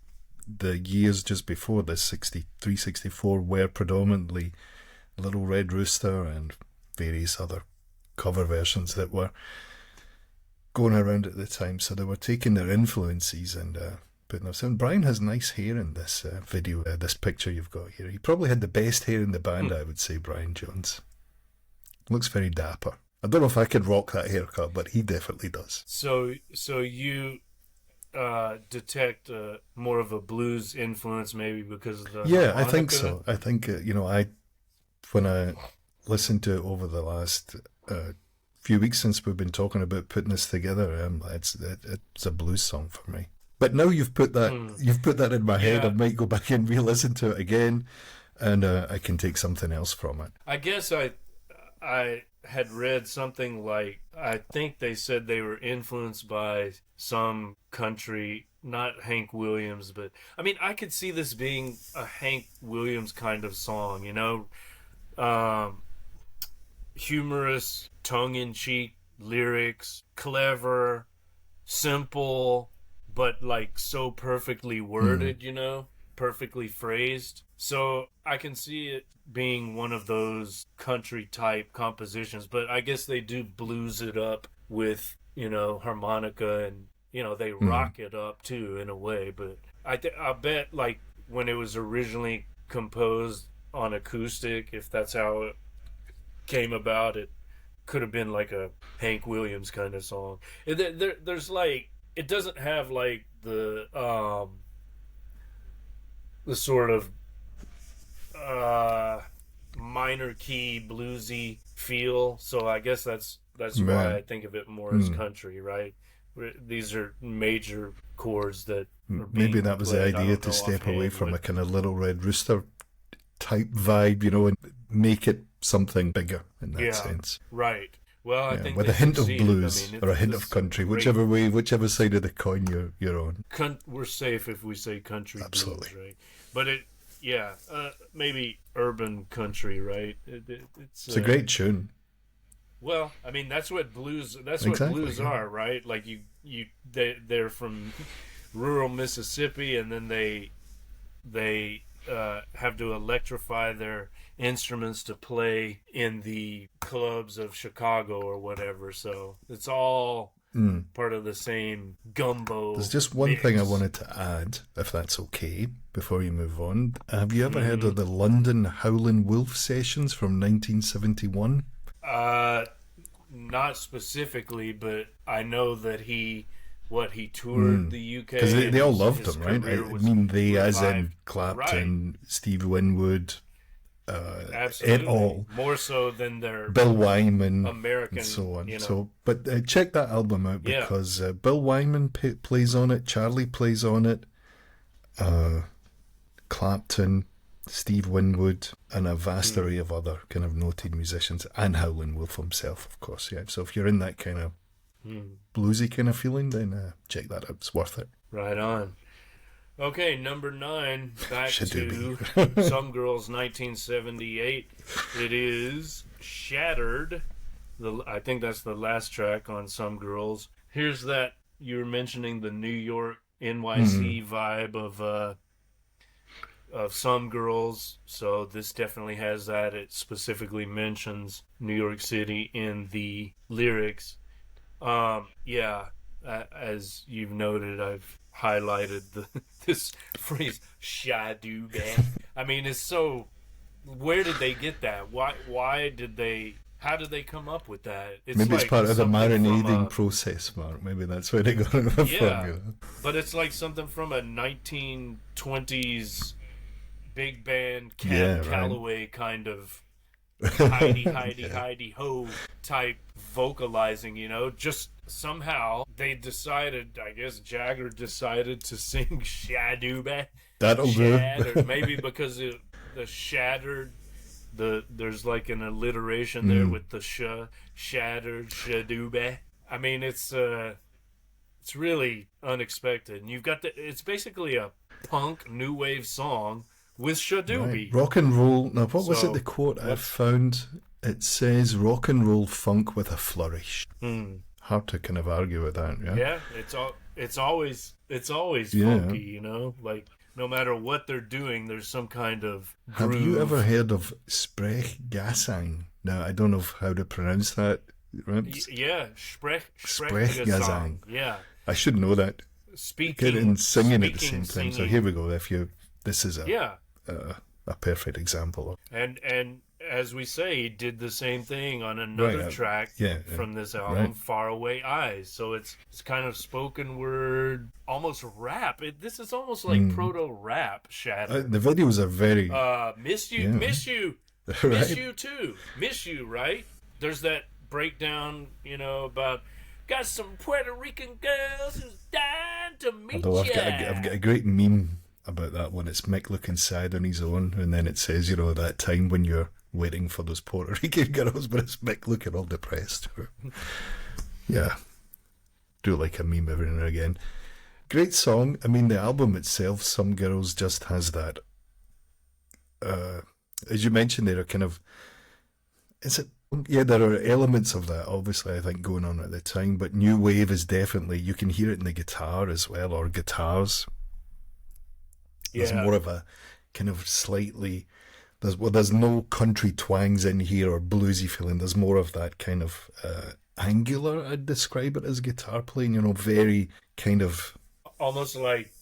the years just before this, 63, 64, were predominantly Little Red Rooster and various other cover versions that were going around at the time. So they were taking their influences and putting them. And Brian has nice hair in this video, this picture you've got here. He probably had the best hair in the band, I would say, Brian Jones. Looks very dapper. I don't know if I could rock that haircut, but he definitely does. So you detect more of a blues influence maybe because of the harmonica? I think so. I think, when I listened to it over the last few weeks since we've been talking about putting this together, it's a blues song for me. But now you've put that in my head, I might go back and re-listen to it again, and I can take something else from it. I guess I had read something like, I think they said they were influenced by some country, not Hank Williams, but I mean, I could see this being a Hank Williams kind of song, humorous, tongue-in-cheek lyrics, clever, simple, but like so perfectly worded, perfectly phrased. So I can see it being one of those country type compositions, but I guess they do blues it up with, harmonica and, they rock it up too in a way. But I bet like when it was originally composed, on acoustic, if that's how it came about. It could have been like a Hank Williams kind of song. There's like, it doesn't have like the sort of uh minor key bluesy feel. So I guess that's why I Right. think of it more as country, right? These are major chords that are Maybe being that was the played. I idea don't to know step away offhand from what. a kind of Little Red Rooster type vibe, and make it something bigger in that Yeah, sense. right. Well, I Yeah, think with they a hint of succeeded. I blues mean, or a hint this of is a country, great. whichever side of the coin you're on. We're safe if we say country Absolutely. blues, right? But yeah, maybe urban country, right? It's It's a great tune. well, I mean, that's what blues. That's what Exactly. blues Yeah. are, right? Like they're from rural Mississippi, and then they have to electrify their instruments to play in the clubs of Chicago or whatever. So it's all part of the same gumbo There's just one thing I mix. wanted to add, if that's okay, before you move on. Have you ever heard Hmm. of the London Howlin' Wolf sessions from 1971? Uh, Not specifically, but I know that he toured Because the UK they and all his loved his them, right? I career was mean, they, as in revived. Right. Clapton, Steve Winwood, et Absolutely. al., More so than their Bill Wyman, and American, so on. But check that album out Yeah. because Bill Wyman plays on it, Charlie plays on it, uh, Clapton, Steve Winwood, and a vast Hmm. array of other kind of noted musicians, and Howlin' Wolf himself, of course. Yeah. So if you're in that kind of Hmm. bluesy kind of feeling, then check that out. It's worth it. Right on. Okay, number 9, back Shadooby. to Some Girls 1978. It is Shattered. I think that's the last track on Some Girls. Here's that you were mentioning the New York NYC vibe of Some Girls. So this definitely has that. It specifically mentions New York City in the lyrics. Yeah, as you've noted, I've highlighted this phrase "shadooban." I mean, it's so. Where did they get that? Why did they? How did they come up with that? It's Maybe it's like part of the something from marinating a process, Mark. Maybe that's where they got it yeah, from. but it's like something from a 1920s big band Yeah, Cab right. Calloway kind of Heidi ho type vocalizing, just somehow they decided, I guess Jagger decided to sing Shadooba That'll do. Shad, or maybe because the shattered, there's like an alliteration there with the shattered Shadooba. I mean, it's really unexpected. And you've got it's basically a punk new wave song with Right. Shadooby. Rock and roll. Now, what was it? The So quote I what's found. It says rock and roll funk with a flourish. hmm. Hard to kind of argue with that, yeah. Yeah, it's always Yeah. funky, like no matter what they're doing, there's some kind of Have you ever groove. heard of Sprechgesang? Now, I don't know how to pronounce that. Right? Yeah, Sprechgesang. Sprechgesang. Yeah, I should know that. Get speaking, and singing at the speaking, same time. So here singing. we go. This is Yeah, a perfect example of. and as we say, he did the same thing on Right. another track Yeah. from this album, Right. Faraway Eyes. So it's kind of spoken word, almost rap. This is almost like proto rap. Shattered. The videos are very. Miss you, Yeah. miss you, miss Right. you too, miss you. Right? There's that breakdown, about got some Puerto Rican girls who's dying to meet Although ya. I've got a great meme about that one. It's Mick looking sad on his own, and then it says, that time when you're waiting for those Puerto Rican girls, but it's Mick looking all depressed. Yeah, do like a meme every now and again. Great song. I mean, the album itself, Some Girls, just has that. As you mentioned, there are kind of. Is it? Yeah, there are elements of that, obviously, I think, going on at the time, but New Wave is definitely, you can hear it in the guitar as well, or guitars. There's Yeah. more of a kind of slightly, there's no country twangs in here or bluesy feeling. There's more of that kind of angular, I'd describe it as guitar playing, very kind of, Almost like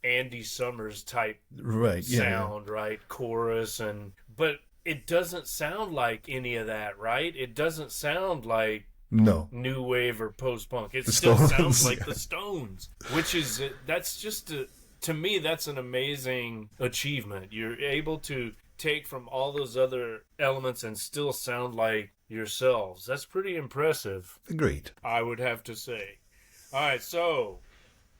Andy Summers type right, yeah, sound, right? Chorus and but it doesn't sound like any of that, right? It doesn't sound like No. new wave or post-punk. It The still Stones, sounds like yeah. the Stones, which is, that's just to me, that's an amazing achievement. You're able to take from all those other elements and still sound like yourselves. That's pretty impressive, Agreed. I would have to say. All right, so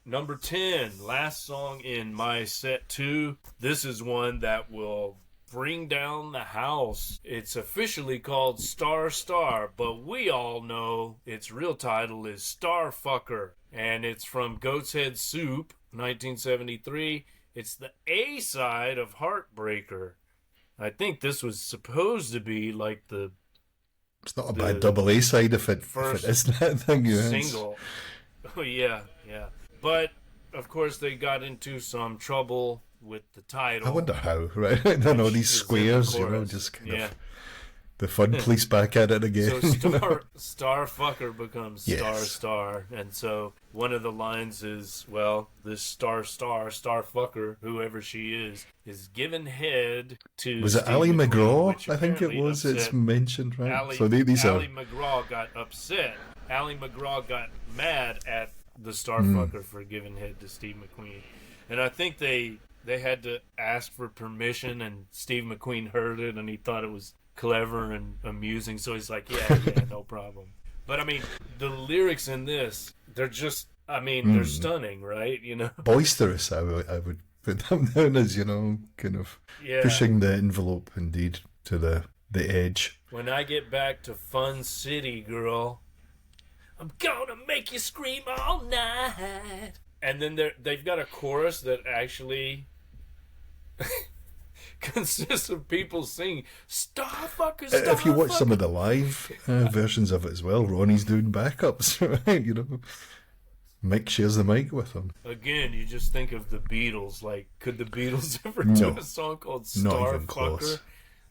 number 10, last song in my set 2. This is one that will bring down the house. It's officially called Star Star, but we all know its real title is Starfucker, and it's from Goat's Head Soup, 1973. It's the A side of Heartbreaker. I think this was supposed to be like the It's not a bad double A side if it isn't that thing. single. Oh yeah. But of course they got into some trouble with the title. I wonder how, right? I don't know, these squares, just kind of the fun police back at it again. So Starfucker becomes Yes. Star, and so one of the lines is, well, this Starfucker, whoever she is giving head to. Was it Steve Ali McQueen, McGraw? which I think it apparently was. It's upset mentioned, right? Ali, So these Ali are. McGraw got upset. Ali McGraw got mad at the Starfucker for giving head to Steve McQueen, and I think they had to ask for permission, and Steve McQueen heard it, and he thought it was clever and amusing, so he's like, yeah, no problem. But I mean, the lyrics in this, they're just, I mean, they're stunning, right? You know, Boisterous, I would put them down as, kind of pushing the envelope, indeed, to the edge. When I get back to Fun City, girl, I'm gonna make you scream all night. And then they've got a chorus that actually consists of people singing Starfucker, Starfucker. If you watch some of the live versions of it as well, Ronnie's doing backups, right? Mick shares the mic with him. Again, you just think of the Beatles. Like, could the Beatles ever do a song called Not even close. Starfucker?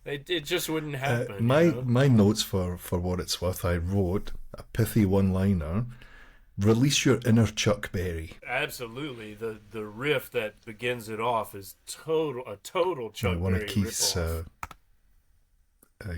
It just wouldn't happen. My notes for what it's worth, I wrote a pithy one-liner. Release your inner Chuck Berry. Absolutely, the riff that begins it off is a total Chuck One Berry of Keith's ripoff.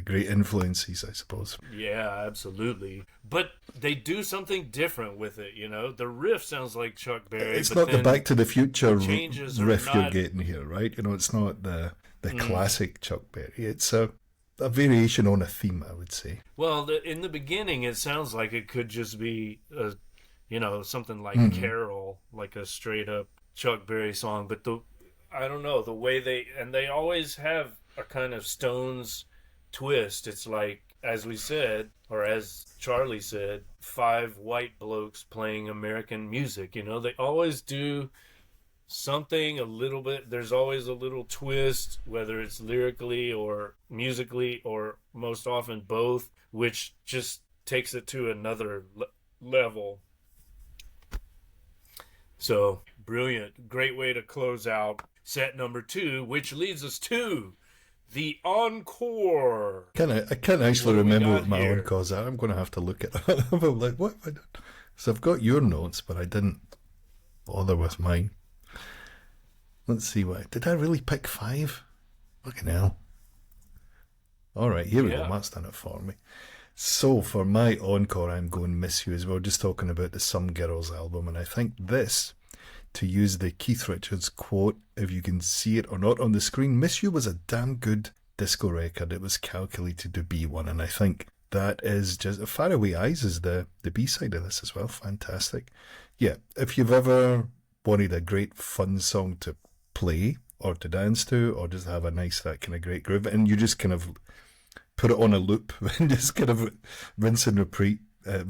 great influences, I suppose. Yeah, absolutely. But they do something different with it. The riff sounds like Chuck Berry. It's but not the Back to the Future changes are riff you're not- getting here, right? It's not the classic Chuck Berry. It's a variation on a theme, I would say. Well, in the beginning, it sounds like it could just be something like Carol, like a straight up Chuck Berry song. But I don't know, the way they always have a kind of Stones twist. It's like, as we said, or as Charlie said, 5 white blokes playing American music. They always do something a little bit. There's always a little twist, whether it's lyrically or musically, or most often both, which just takes it to another level. So brilliant, great way to close out set number 2, which leads us to the Encore. I can't actually What do we remember got what my here? Encore's are. I'm going to have to look at it. I'm like, what? So I've got your notes, but I didn't bother with mine. Let's see did I really pick 5? Fucking hell. All right, here we go. Matt's done it for me. So for my Encore, I'm going Miss You as well, just talking about the Some Girls album. And I think this, to use the Keith Richards quote, if you can see it or not on the screen, Miss You was a damn good disco record. It was calculated to be one. And I think that is just Faraway Eyes is the B-side of this as well. Fantastic. Yeah, if you've ever wanted a great fun song to play or to dance to, or just have a nice, that kind of great groove, and you just kind of put it on a loop and just kind of rinse and repeat, and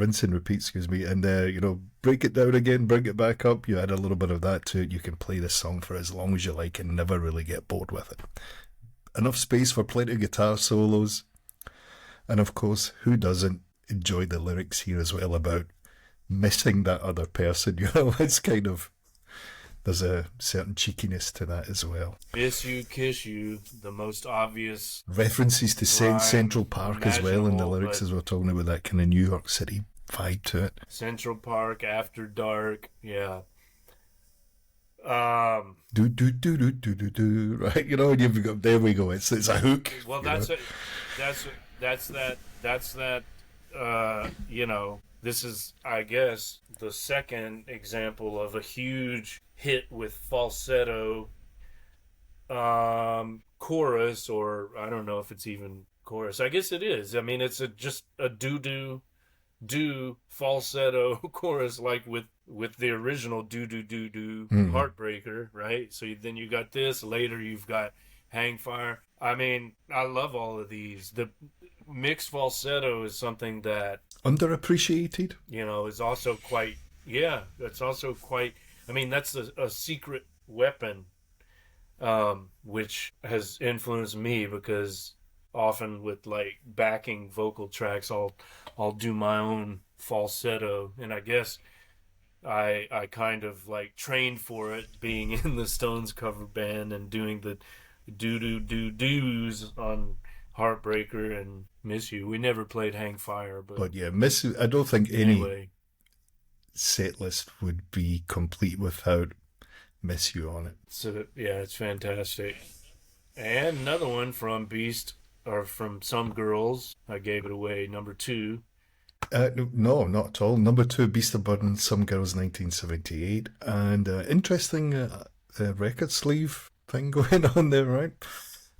break it down again, bring it back up. You add a little bit of that to it. You can play this song for as long as you like and never really get bored with it. Enough space for plenty of guitar solos. And of course, who doesn't enjoy the lyrics here as well about missing that other person? It's kind of, there's a certain cheekiness to that as well. Miss You, Kiss You, the most obvious. References to Rhyme Central Park as well in the imaginable, lyrics, but- as we're talking about that kind of New York City vibe to it. Central Park, After Dark, yeah. Do do do do do do do. Right, you know, and you've got there we go. It's a hook. Well, You know, that's that. You know, this is, I guess, the second example of a huge hit with falsetto chorus, or I don't know if it's even chorus. I guess it is. I mean, it's just a do falsetto chorus, like with the original do Heartbreaker, right? So then you got this. Later you've got Hang Fire. I mean, I love all of these. The mixed falsetto is something that, underappreciated. you know, is also quite, yeah, that's also quite, I mean, that's a secret weapon, which has influenced me, because often with like backing vocal tracks, I'll do my own falsetto, and I guess I kind of like trained for it, being in the Stones cover band and doing the do's on Heartbreaker and Miss You. We never played Hang Fire, but But yeah, Miss. I don't think any anyway, set list would be complete without Miss You on it. so yeah, it's fantastic. And another one from Beast, or from Some Girls. I gave it away, number 2. No, not at all. Number 2, Beast of Burden, Some Girls, 1978. And interesting record sleeve thing going on there, right?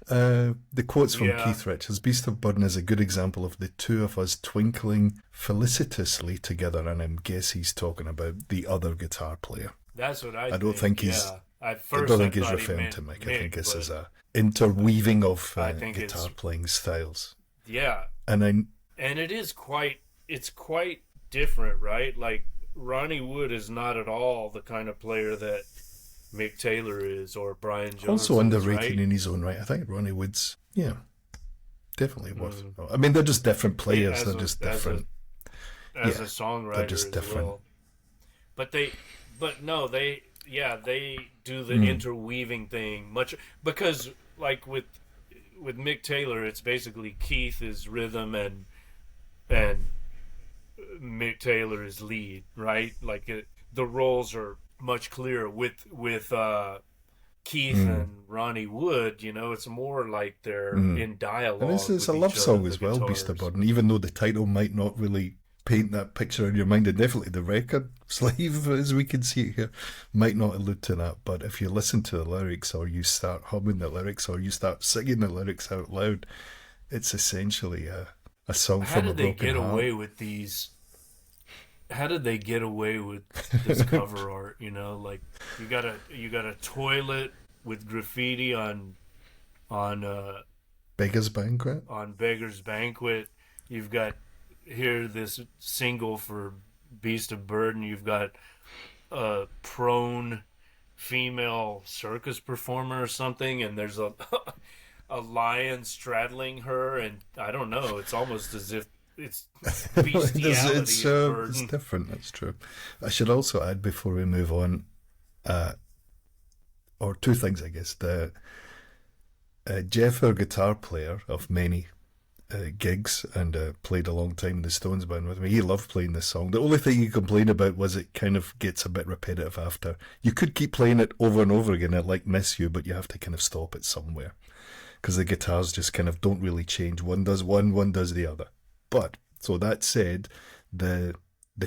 The quotes from Yeah, Keith Richards. Beast of Burden is a good example of the two of us twinkling felicitously together, and I guess he's talking about the other guitar player. that's what I I don't think. think he's. Yeah, at I first don't I think he's thought he referring meant to Mick. I think Mick, this but is a interweaving of I think guitar it's, playing styles. yeah, And I and it is quite, it's quite different, right? Like, Ronnie Wood is not at all the kind of player that Mick Taylor is, or Brian Jones also is, underrated right? in his own right. I think Ronnie Wood's, yeah, definitely worth. I mean, they're just different players. As They're a just as a different. as a Yeah, they're songwriter just as different. well. But they, but no, they do the Mm. interweaving thing much, because like with Mick Taylor, it's basically Keith is rhythm and Mick Taylor is lead, right? Like the roles are much clearer with Keith Mm. and Ronnie Wood. You know, it's more like they're Mm. in And this dialogue is a with love each other, song the as well, Beast of guitars. Burden, even though the title might not really paint that picture in your mind, and definitely the record sleeve, as we can see it here, might not allude to that. But if you listen to the lyrics, or you start humming the lyrics, or you start singing the lyrics out loud, it's essentially a song How from a did they broken get heart. away with these? How did they get away with this cover art? You know, like you got a toilet with graffiti on Beggar's Banquet. on Beggar's Banquet. You've got here this single for Beast of Burden. You've got a prone female circus performer or something, and there's a a lion straddling her, and I don't know. It's almost as if it's bestiality in It's Burden. different, that's true. I should also add before we move on, uh, or two things, I guess. The Jeff, our guitar player of many gigs, and played a long time in the Stones band with me, he loved playing this song. The only thing he complained about was it kind of gets a bit repetitive after. You could keep playing it over and over again, like Miss You, but you have to kind of stop it somewhere, because the guitars just kind of don't really change. One does one does the other. But, so that said, the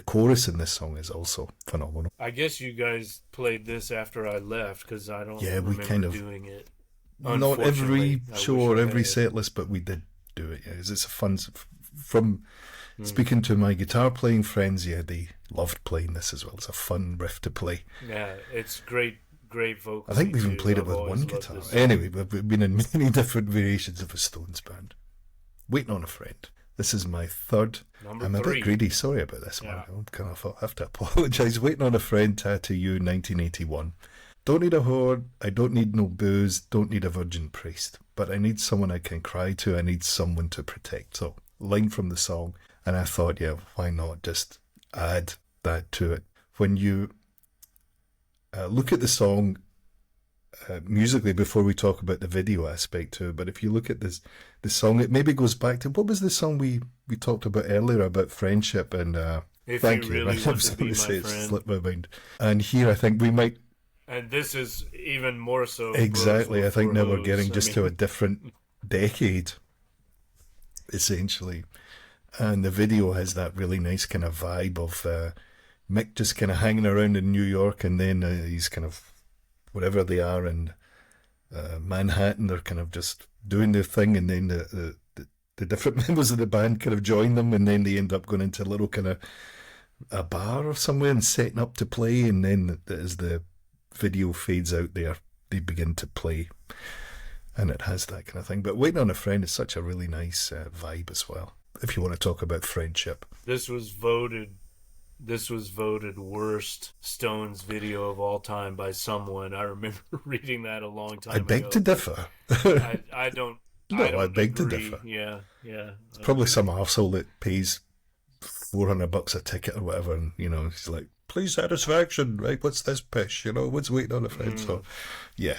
chorus in this song is also phenomenal. I guess you guys played this after I left, because I don't Yeah, we remember kind of, doing it. not every Unfortunately, I show wish or I every had. set list, but we did do it. Yeah, it's a fun, from Hmm. speaking to my guitar playing friends, yeah, they loved playing this as well. It's a fun riff to play. Yeah, it's great, great I think vocally we even too. played it I've with always one loved guitar. this song. Anyway, we've been in many different variations of a Stones band. Waiting on a Friend. This is my third. Number I'm a bit 3. greedy. Sorry about this, man. Yeah. I'm kind of have to apologise. Waiting on a Friend, Tattoo You, 1981. Don't need a whore. I don't need no booze. Don't need a virgin priest. But I need someone I can cry to. I need someone to protect. So, line from the song. And I thought, yeah, why not just add that to it? When you look at the song musically, before we talk about the video aspect too, but if you look at the song, it maybe goes back to, what was the song we talked about earlier about friendship and If thank you you. really Right? I want was to going be to my say it friend. slipped my mind. And here I think we might And this is even more so. Exactly. I think now we're getting just to a mean, different decade, essentially. And the video has that really nice kind of vibe of Mick just kind of hanging around in New York, and then he's kind of wherever they are in Manhattan, they're kind of just doing their thing, and then the different members of the band kind of join them, and then they end up going into a little kind of a bar or somewhere and setting up to play, and then as the video fades out there, they begin to play, and it has that kind of thing. But Waiting on a Friend is such a really nice vibe as well, if you want to talk about friendship. this was voted worst Stones video of all time by someone. I remember reading that a long time I beg ago. to differ. I don't. No, I don't I beg to agree. differ. Yeah. It's probably some arsehole that pays $400 a ticket or whatever, and he's like, please satisfaction, right? What's this pish? What's Waiting on a Friend? So, yeah,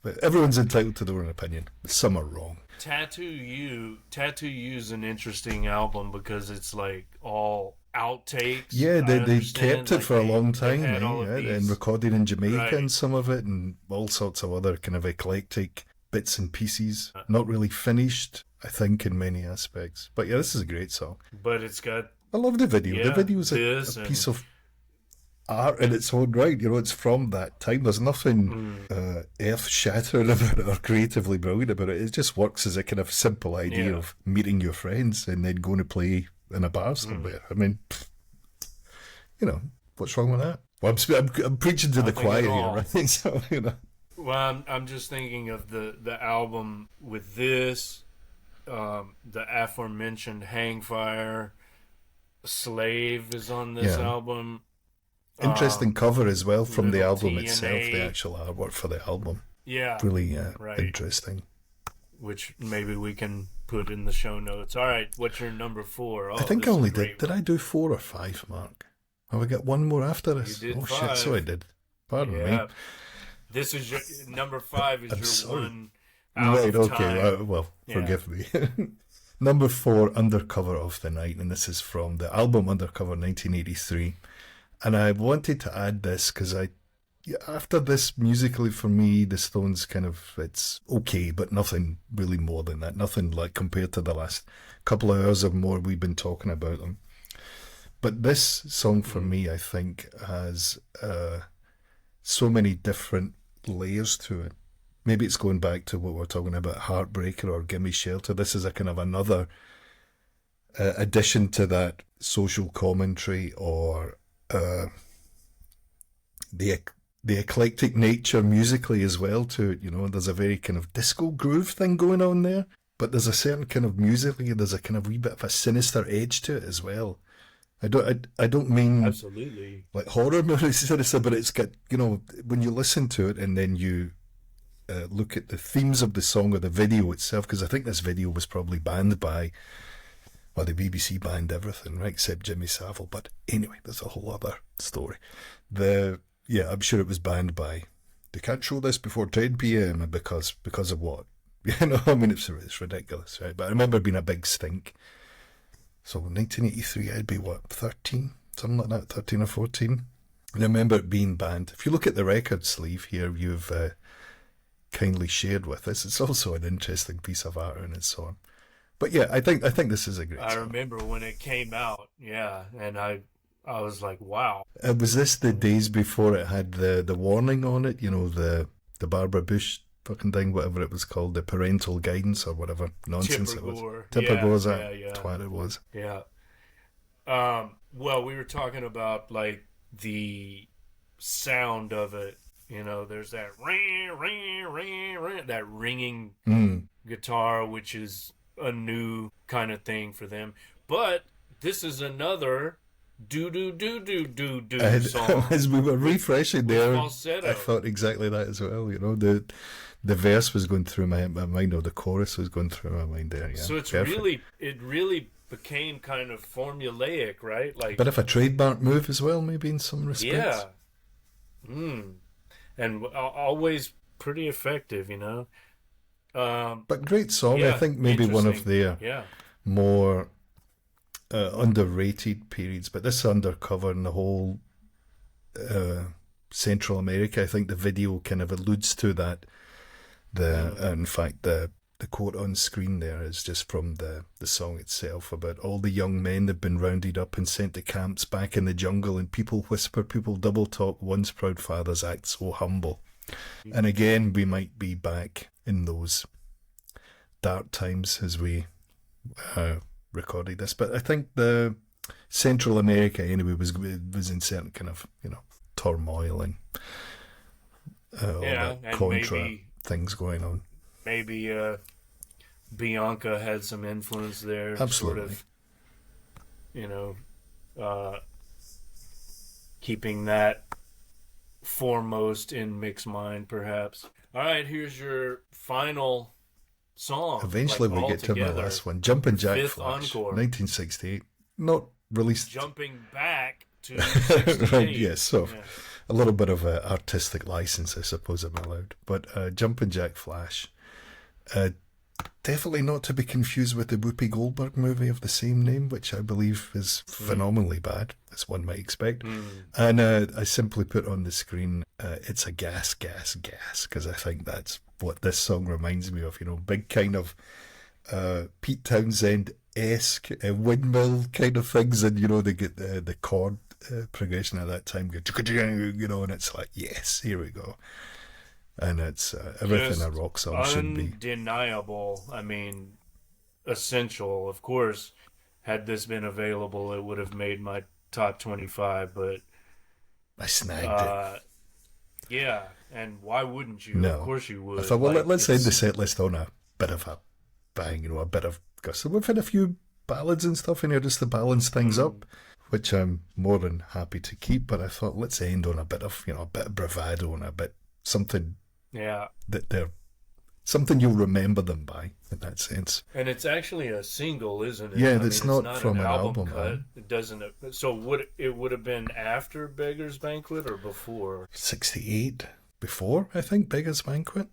but everyone's entitled to their own opinion. Some are wrong. Tattoo You's an interesting album because it's like all outtakes. Yeah, I they understand. kept it Like, for a long they time, had all of and these- recorded in Jamaica Right. and some of it, and all sorts of other kind of eclectic bits and pieces. Not really finished, I think, in many aspects. But yeah, this is a great song. but it's got I love the video. Yeah, The video is this a piece and- of art in its own right. It's from that time. There's nothing earth-shattering about it or creatively brilliant about it. It just works as a kind of simple idea Yeah. of meeting your friends and then going to play in a bar somewhere. I mean, what's wrong with that? Well, I'm preaching to the Nothing choir at here, all. right? So, Well, I'm just thinking of the album with this, the aforementioned Hangfire, Slave is on this Yeah. album. Interesting cover as well from the Little album TNA. itself, the actual artwork for the album. Yeah, Really Right. interesting. which maybe we can put in the show notes. All right, what's your number 4? Oh, I think I this is only a great did I do 4 or 5, Mark? Have I got one more after this? You did oh, 5. shit, so I did. Pardon Yeah. me. This is your number 5 is I'm your sorry. one out Right, of okay, time. well, Yeah. forgive me. Number 4, Undercover of the Night, and this is from the album Undercover 1983. And I wanted to add this because after this, musically for me, the Stones it's okay, but nothing really more than that. Nothing like compared to the last couple of hours or more we've been talking about them. But this song for me, I think, has so many different layers to it. Maybe it's going back to what we're talking about, Heartbreaker or Gimme Shelter. This is a kind of another addition to that social commentary or the eclectic nature musically as well to it. There's a very kind of disco groove thing going on there, but there's a certain kind of musically, there's a kind of wee bit of a sinister edge to it as well. I don't mean Absolutely. like horror movies sinister, but it's got, when you listen to it and then you look at the themes of the song or the video itself, because I think this video was probably banned by, well, the BBC banned everything, right, except Jimmy Savile. But anyway, there's a whole other story. I'm sure it was banned by, they can't show this before 10 p.m. because of what? I mean, it's ridiculous, right? But I remember being a big stink. So 1983, I'd be what, 13? Something like that, 13 or 14. And I remember it being banned. If you look at the record sleeve here, you've kindly shared with us, it's also an interesting piece of art and so on. But yeah, I think this is a great I song. remember when it came out, yeah, and I was like, wow. Was this the days before it had the warning on it? The Barbara Bush fucking thing, whatever it was called, the parental guidance or whatever nonsense it was. Tipper Gore, was that twat it was. Yeah. Well, we were talking about like the sound of it. There's that ring, ring, ring, ring, that ringing guitar, which is a new kind of thing for them. But this is another do do do do do do song. As we were refreshing there, falsetto. I thought exactly that as well. The verse was going through my mind, or the chorus was going through my mind there. Yeah, So it's perfect. it really became kind of formulaic, right? Like, Bit of a trademark move as well, maybe in some respects. yeah, and always pretty effective, But great song. I Yeah, think maybe one of their yeah. more underrated periods. But this Undercover and the whole Central America. I think the video kind of alludes to that. In fact, the quote on screen there is just from the song itself about all the young men that have been rounded up and sent to camps back in the jungle, and people whisper, people double talk, once proud fathers act so humble. And again, we might be back in those dark times as we recorded this, but I think the Central America anyway was in certain kind of turmoil and all that contra things going on. Maybe Bianca had some influence there. Absolutely. Sort of, keeping that foremost in Mick's mind, perhaps. All right, here's your final song. Eventually we get to my last one. Jumpin' Jack Fifth Flash, Encore. 1968. Not released. Jumping back to 68. Right, yes, so a little bit of an artistic license, I suppose I'm allowed. But Jumpin' Jack Flash, definitely not to be confused with the Whoopi Goldberg movie of the same name, which I believe is phenomenally bad, as one might expect. And I simply put on the screen, it's a gas, because I think that's what this song reminds me of, big kind of Pete Townsend-esque windmill kind of things, and they get the chord progression at that time, and it's like, yes, here we go. And it's everything a rock song should be. Undeniable. I mean, essential. Of course, had this been available, it would have made my top 25. But I snagged it. Yeah, and why wouldn't you? No. Of course you would. Let's end the set list on a bit of a bang. A bit of gusto. We've had a few ballads and stuff in here just to balance things up, which I'm more than happy to keep. But I thought let's end on a bit of a bit of bravado and a bit something. Yeah. That they're something you'll remember them by in that sense. And it's actually a single, isn't it? Yeah, it's not from an album cut. It doesn't. So would have been after Beggar's Banquet or before? 68. Before, I think, Beggar's Banquet.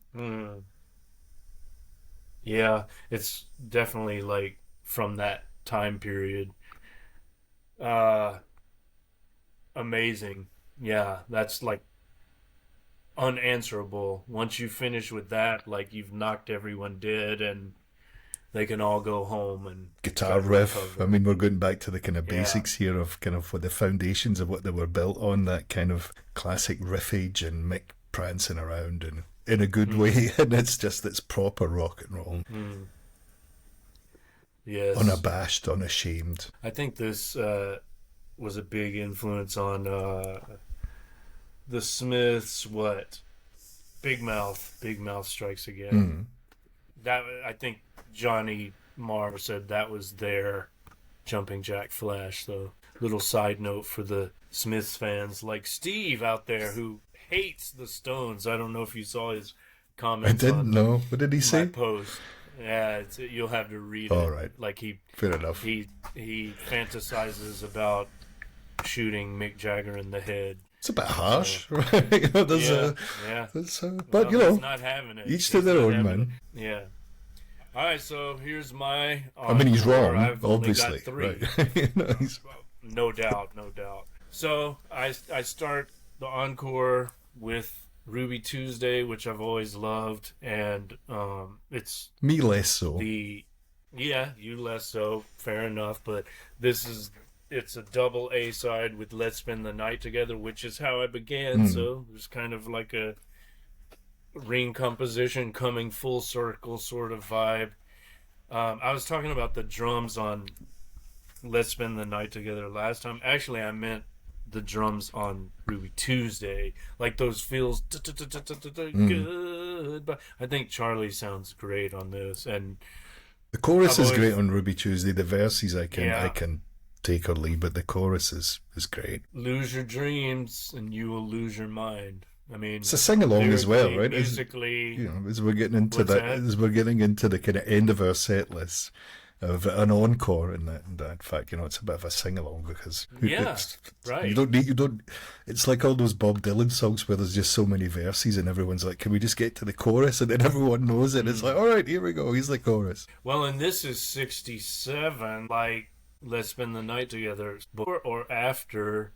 Yeah, it's definitely like from that time period. Amazing. Yeah, that's like unanswerable. Once you finish with that, like you've knocked everyone dead and they can all go home. And guitar riff, I mean, we're going back to the kind of basics here of kind of what the foundations of what they were built on, that kind of classic riffage and Mick prancing around and in a good way, and it's proper rock and roll. Yes, unabashed, unashamed. I think this was a big influence on the Smiths. Big Mouth Strikes Again. That, I think Johnny Marr said that was their Jumping Jack Flash. So little side note for the Smiths fans like Steve out there who hates the Stones. I don't know if you saw his comments. I didn't know. What did he say? Post. Yeah, you'll have to read it. All right. Like fair enough. He fantasizes about shooting Mick Jagger in the head. It's a bit harsh, right? But he's not having it. Each to their own, man. Yeah. All right, so here's my. I mean, he's wrong, I've obviously. Only got 3. Right. No doubt. So I start the encore with Ruby Tuesday, which I've always loved, and it's me less so. You less so. Fair enough, but it's a double A side with Let's Spend the Night Together, which is how I began. So there's kind of like a ring composition coming full circle sort of vibe. I was talking about the drums on Let's Spend the Night Together last time. Actually, I meant the drums on Ruby Tuesday, like those feels good. But I think Charlie sounds great on this, and the chorus is great on Ruby Tuesday. The verses I can take or leave, but the chorus is great. Lose your dreams and you will lose your mind. I mean, it's a sing along as well, right? Musically, as we're getting into as we're getting into the kind of end of our set list of an encore, and that in fact, it's a bit of a sing along because right. You don't. It's like all those Bob Dylan songs where there's just so many verses and everyone's like, "Can we just get to the chorus?" And then everyone knows it. It's like, all right, here we go. Here's the chorus. Well, and this is 67. Like, Let's Spend the Night Together, before or after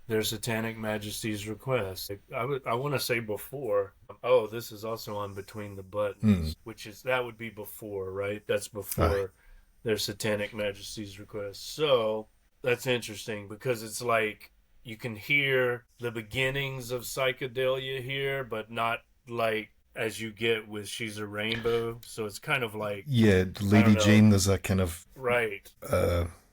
Their Satanic Majesty's Request. I want to say before. Oh, this is also on Between the Buttons, that would be before, right? That's before Their Satanic Majesty's Request. So that's interesting because it's like you can hear the beginnings of psychedelia here, but not like as you get with She's a Rainbow. So it's kind of like, yeah, Lady Jane, there's a kind of right.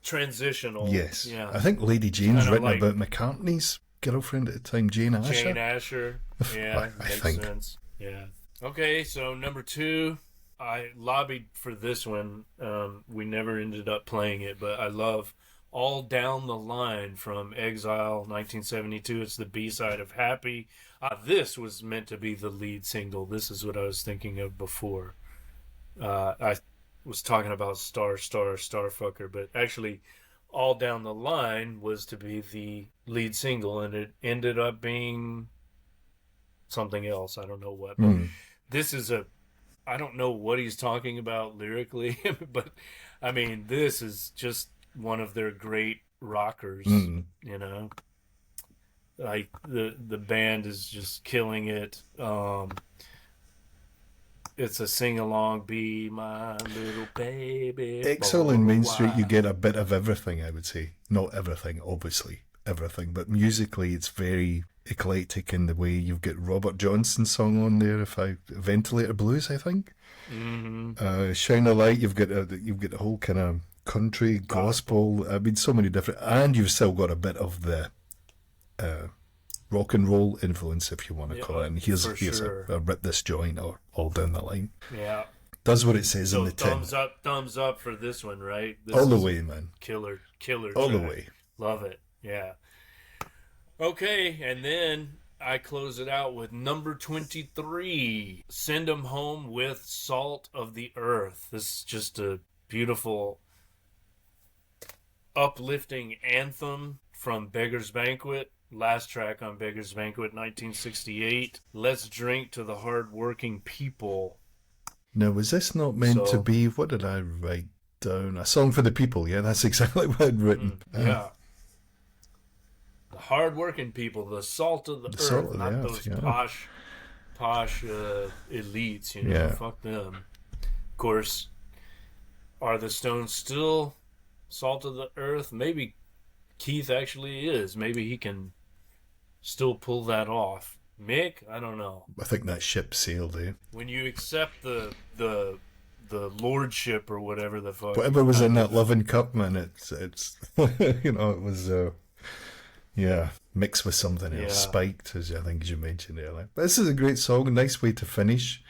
Transitional. Yes. Yeah. I think Lady Jane's written like about McCartney's girlfriend at the time, Jane Asher. Jane Asher. Yeah, I makes think. sense. Yeah. Okay, so number 2, I lobbied for this one. We never ended up playing it, but I love All Down the Line from Exile 1972. It's the B-side of Happy. This was meant to be the lead single. This is what I was thinking of before. I was talking about Starfucker, but actually All Down the Line was to be the lead single, and it ended up being something else. I don't know what. But this is I don't know what he's talking about lyrically, but I mean, this is just one of their great rockers, you know. Like the band is just killing it. It's a sing-along, Be My Little Baby. Exile in Main Street, you get a bit of everything, I would say. Not everything, obviously, everything, but musically it's very eclectic in the way you've got Robert Johnson's song on there, Ventilator Blues, I think. Shine a Light, you've got a whole kind of country, gospel, I mean, so many different, and you've still got a bit of the rock and roll influence, if you want to call it. And here's a Rip This Joint or All Down the Line. Yeah. Does what it says in the tin. Thumbs up for this one, right? This all the way, man. Killer all track. the way. Love it. Yeah. Okay, and then I close it out with number 23. Send 'Em Home with Salt of the Earth. This is just a beautiful, uplifting anthem from Beggar's Banquet. Last track on Beggar's Banquet, 1968. Let's drink to the hard-working people. Now, was this not meant to be, what did I write down? A song for the people, yeah, that's exactly what I'd written. Yeah. The hard-working people, the salt of the earth, not those posh elites, you know, fuck them. Of course, are the Stones still salt of the earth? Maybe Keith actually is. Maybe he can still pull that off. Mick, I don't know. I think that ship sailed, eh? When you accept the lordship or whatever the fuck. Whatever was in that loving cup, man, it's you know, it was mixed with something else, spiked, as I think as you mentioned earlier. This is a great song, nice way to finish.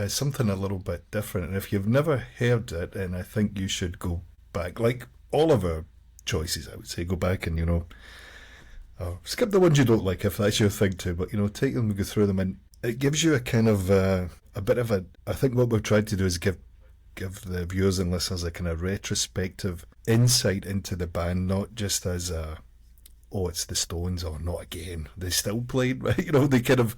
Something a little bit different. And if you've never heard it, then I think you should go back, like all of our choices, I would say, go back and, you know, skip the ones you don't like if that's your thing too, but, you know, take them and go through them, and it gives you a kind of a bit of a, I think what we've tried to do is give the viewers and listeners a kind of retrospective insight into the band, not just as it's the Stones, or not again, they still played, right? You know, they kind of,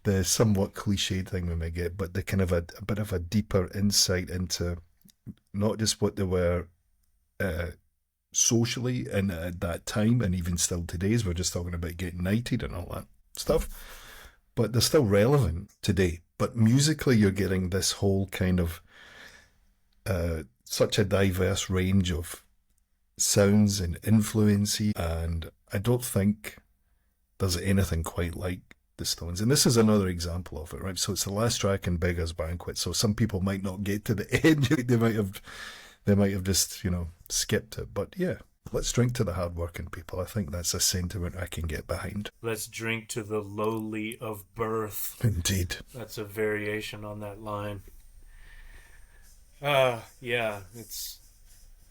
the somewhat cliched thing we may get, but the kind of a bit of a deeper insight into not just what they were socially and at that time, and even still today, as we're just talking about getting knighted and all that stuff, but they're still relevant today. But musically, you're getting this whole kind of such a diverse range of sounds and influences, and I don't think there's anything quite like the Stones. And this is another example of it, right? So it's the last track in Beggar's Banquet, so some people might not get to the end. They might have just, you know, skipped it. But yeah, let's drink to the hard-working people. I think that's a sentiment I can get behind. Let's drink to the lowly of birth. Indeed. That's a variation on that line. Yeah, it's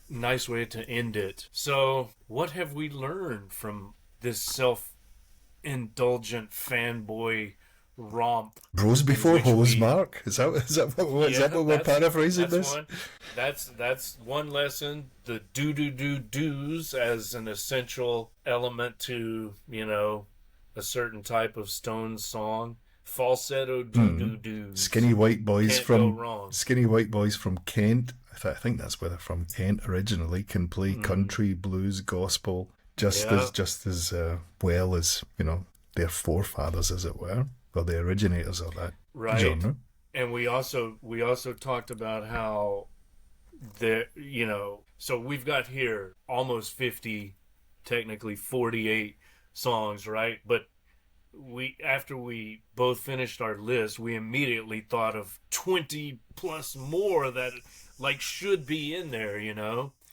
a nice way to end it. So, what have we learned from this self-indulgent fanboy romp? Bros before hoes, Mark. Is that what we're paraphrasing this? That's one lesson. The do-do-do-do's as an essential element to, you know, a certain type of Stones song. Falsetto do-do-do's. Skinny white boys from Kent. I think that's where they're from. Kent originally, can play country, blues, gospel. Yeah. just as well as, you know, their forefathers, as it were, or the originators of that Right. genre. And we also talked about how so we've got here almost 50, technically 48 songs, right? But we after we both finished our list, we immediately thought of 20 plus more that like should be in there.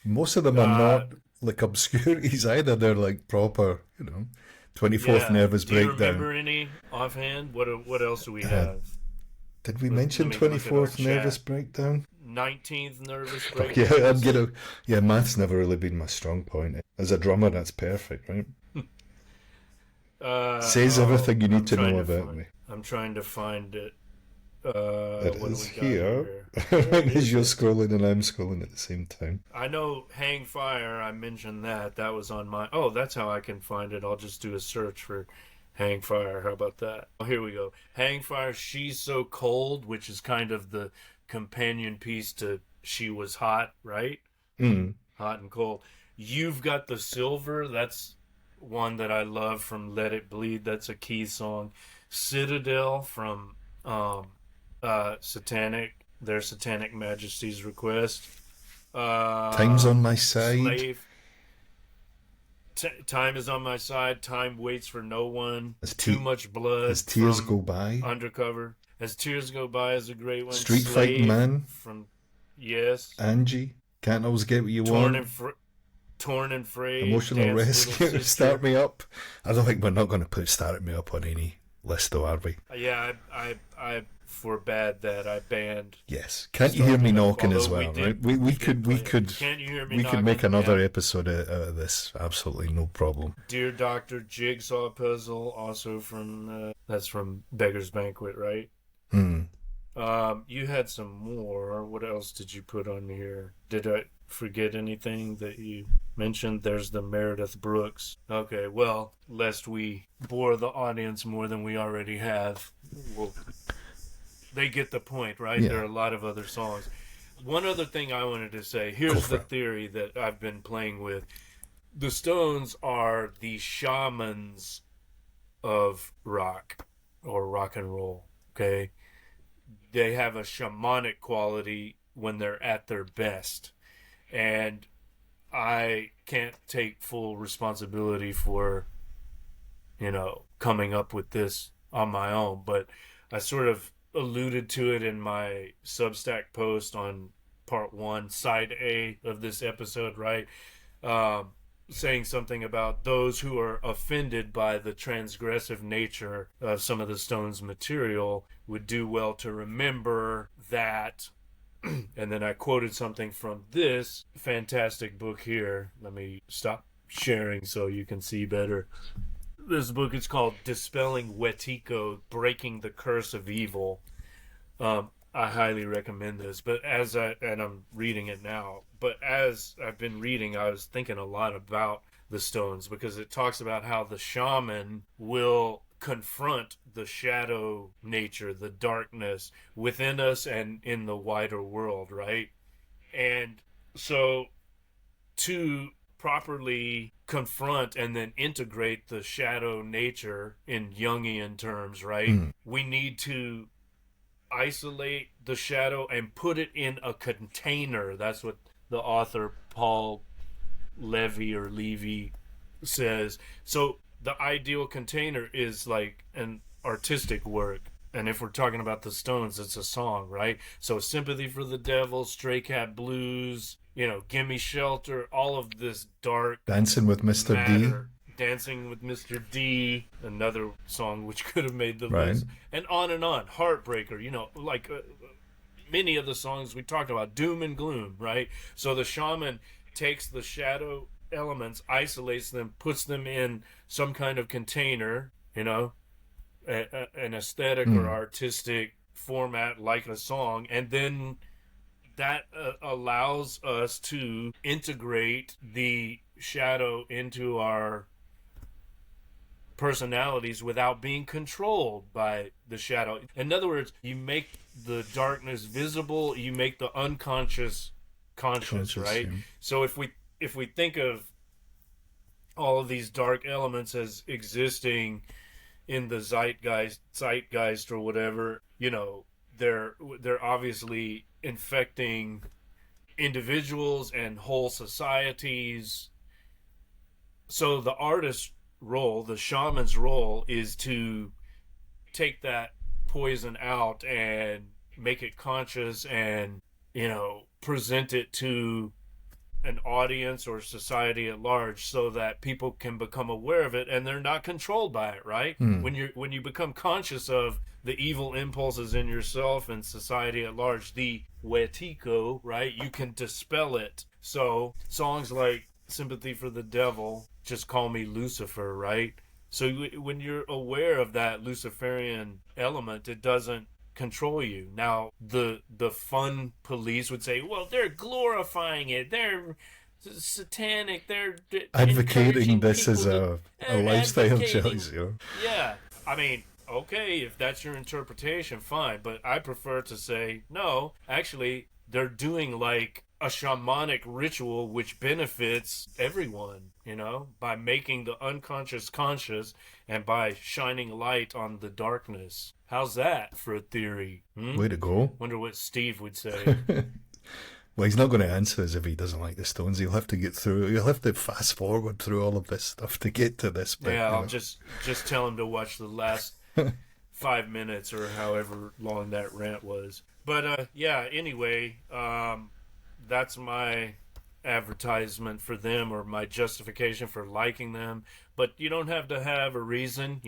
Most of them are Uh not like obscurities either. They're like proper, you know, 24th yeah. Nervous Do you Breakdown. remember any offhand? What else do we Uh, have? did we Let mention me look at our 24th Nervous chat. Breakdown? 19th nervous Oh, yeah, breakdown, is it? yeah, math's never really been my strong point. As a drummer, that's perfect, right? Says Oh, everything you need I'm to know trying to about find. me. I'm trying to find it. It What do is we got here. here? Where Right as is you're it? scrolling and I'm scrolling at the same time. I know Hang Fire. I mentioned that. That was on my. Oh, that's how I can find it. I'll just do a search for Hang Fire. How about that? Oh, here we go. Hang Fire. She's So Cold, which is kind of the companion piece to She Was Hot, right? Mm. Hot and Cold. You've Got the Silver. That's one that I love from Let It Bleed. That's a key song. Citadel from um, their Satanic Majesty's Request. Time's on my side. Slave. Time is on my side. Time waits for no one. As, Too te- much as blood tears from go by. Undercover. As Tears Go By is a great one. Street Fighting Slave Man. from Yes. Angie. Can't always get what you Torn want. and Torn and Frayed. Emotional Dance Little Rescue. Sister. Start Me Up. I don't think we're not going to put Start Me Up on any list, though, are we? Yeah, I forbade that. I banned Yes. Can't you hear Start me Me Up. knocking as Although well, right? We play it. Can't you hear me we could make knocking? another Yeah. episode out of this. Absolutely no problem. Dear Doctor Jigsaw Puzzle, also from that's from Beggar's Banquet, right? Hmm. You had some more. What else did you put on here? Did I forget anything that you mentioned? There's the Meredith Brooks. Okay, well, lest we bore the audience more than we already have, well, they get the point, right? There Yeah. are a lot of other songs. One other thing I wanted to say. Go Here's for the it. theory that I've been playing with. The Stones are the shamans of rock or rock and roll, okay? They have a shamanic quality when they're at their best. And I can't take full responsibility for, coming up with this on my own, but I sort of alluded to it in my Substack post on part one, side A of this episode, right? Um, Saying something about those who are offended by the transgressive nature of some of the Stones' material would do well to remember that. And then I quoted something from this fantastic book here. Let me stop sharing so you can see better. This book is called Dispelling Wetiko, Breaking the Curse of Evil. I highly recommend this. But and I'm reading it now, but as I've been reading, I was thinking a lot about the Stones because it talks about how the shaman will confront the shadow nature, the darkness within us and in the wider world, right? And so to properly confront and then integrate the shadow nature in Jungian terms, right? Mm. We need to isolate the shadow and put it in a container. That's what the author Paul Levy says. So the ideal container is like an artistic work. And if we're talking about the Stones, it's a song, right? So Sympathy for the Devil, Stray Cat Blues, Gimme Shelter, all of this dark Dancing with Mr. D. matter. Dancing with Mr. D, another song which could have made the Right. list, and on and on. Heartbreaker, like many of the songs we talked about, Doom and Gloom, right? So the shaman takes the shadow elements, isolates them, puts them in some kind of container, an aesthetic or Mm. artistic format like a song, and then that allows us to integrate the shadow into our personalities without being controlled by the shadow. In other words, you make the darkness visible, you make the unconscious conscious, right? Yeah. So if we think of all of these dark elements as existing in the zeitgeist or whatever, they're obviously infecting individuals and whole societies. So the artist's role, the shaman's role, is to take that poison out and make it conscious and, present it to an audience or society at large so that people can become aware of it and they're not controlled by it, right? When you become conscious of the evil impulses in yourself and society at large, the wetiko, right, you can dispel it. So songs like Sympathy for the Devil, Just Call Me Lucifer, right? So when you're aware of that Luciferian element, it doesn't control you. Now, the fun police would say, well, they're glorifying it. They're satanic. They're advocating this as a lifestyle advocating. choice. Yeah. I mean, okay, if that's your interpretation, fine. But I prefer to say, no, actually, they're doing like a shamanic ritual which benefits everyone, by making the unconscious conscious and by shining light on the darkness. How's that for a theory? Way to go. Wonder what Steve would say. Well, he's not going to answer us if he doesn't like the Stones. He'll have to fast forward through all of this stuff to get to this bit. Yeah, I'll just tell him to watch the last 5 minutes or however long that rant was. But anyway, that's my advertisement for them, or my justification for liking them. But you don't have to have a reason,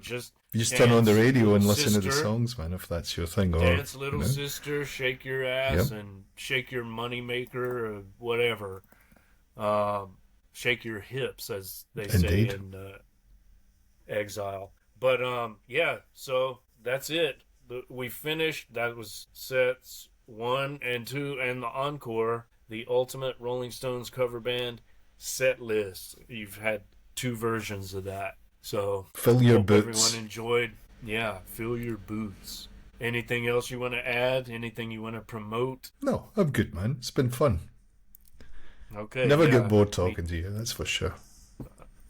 just you just dance, turn on the radio and listen sister, to the songs, man, if that's your thing. Dance, little sister, shake your ass, and shake your money maker, or whatever. Shake your hips, as they say in Exile. But so that's it. We finished. That was sets 1 and 2 and the Encore, the ultimate Rolling Stones cover band Setlist. You've had 2 versions of that. So fill your boots. Everyone enjoyed. Yeah, fill your boots. Anything else you want to add? Anything you want to promote? No, I'm good, man. It's been fun. Okay. Never get bored talking to you, that's for sure.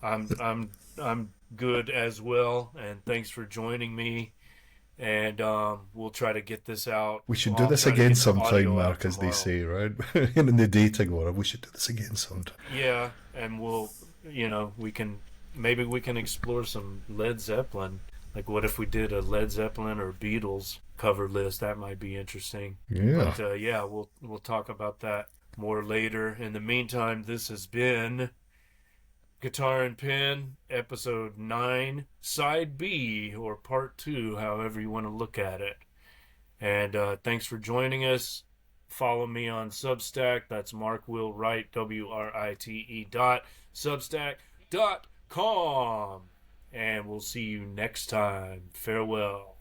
I'm good as well, and thanks for joining me. And we'll try to get this out. We should do this again sometime, Mark, as they say, right? In the dating world, we should do this again sometime. Yeah, and we'll, we can explore some Led Zeppelin. Like, what if we did a Led Zeppelin or Beatles cover list? That might be interesting. Yeah. But we'll talk about that more later. In the meantime, this has been Guitar and Pen, episode 9, side B, or part 2, however you want to look at it. And thanks for joining us. Follow me on Substack. That's Mark Will Wright, WRITE.substack.com. And we'll see you next time. Farewell.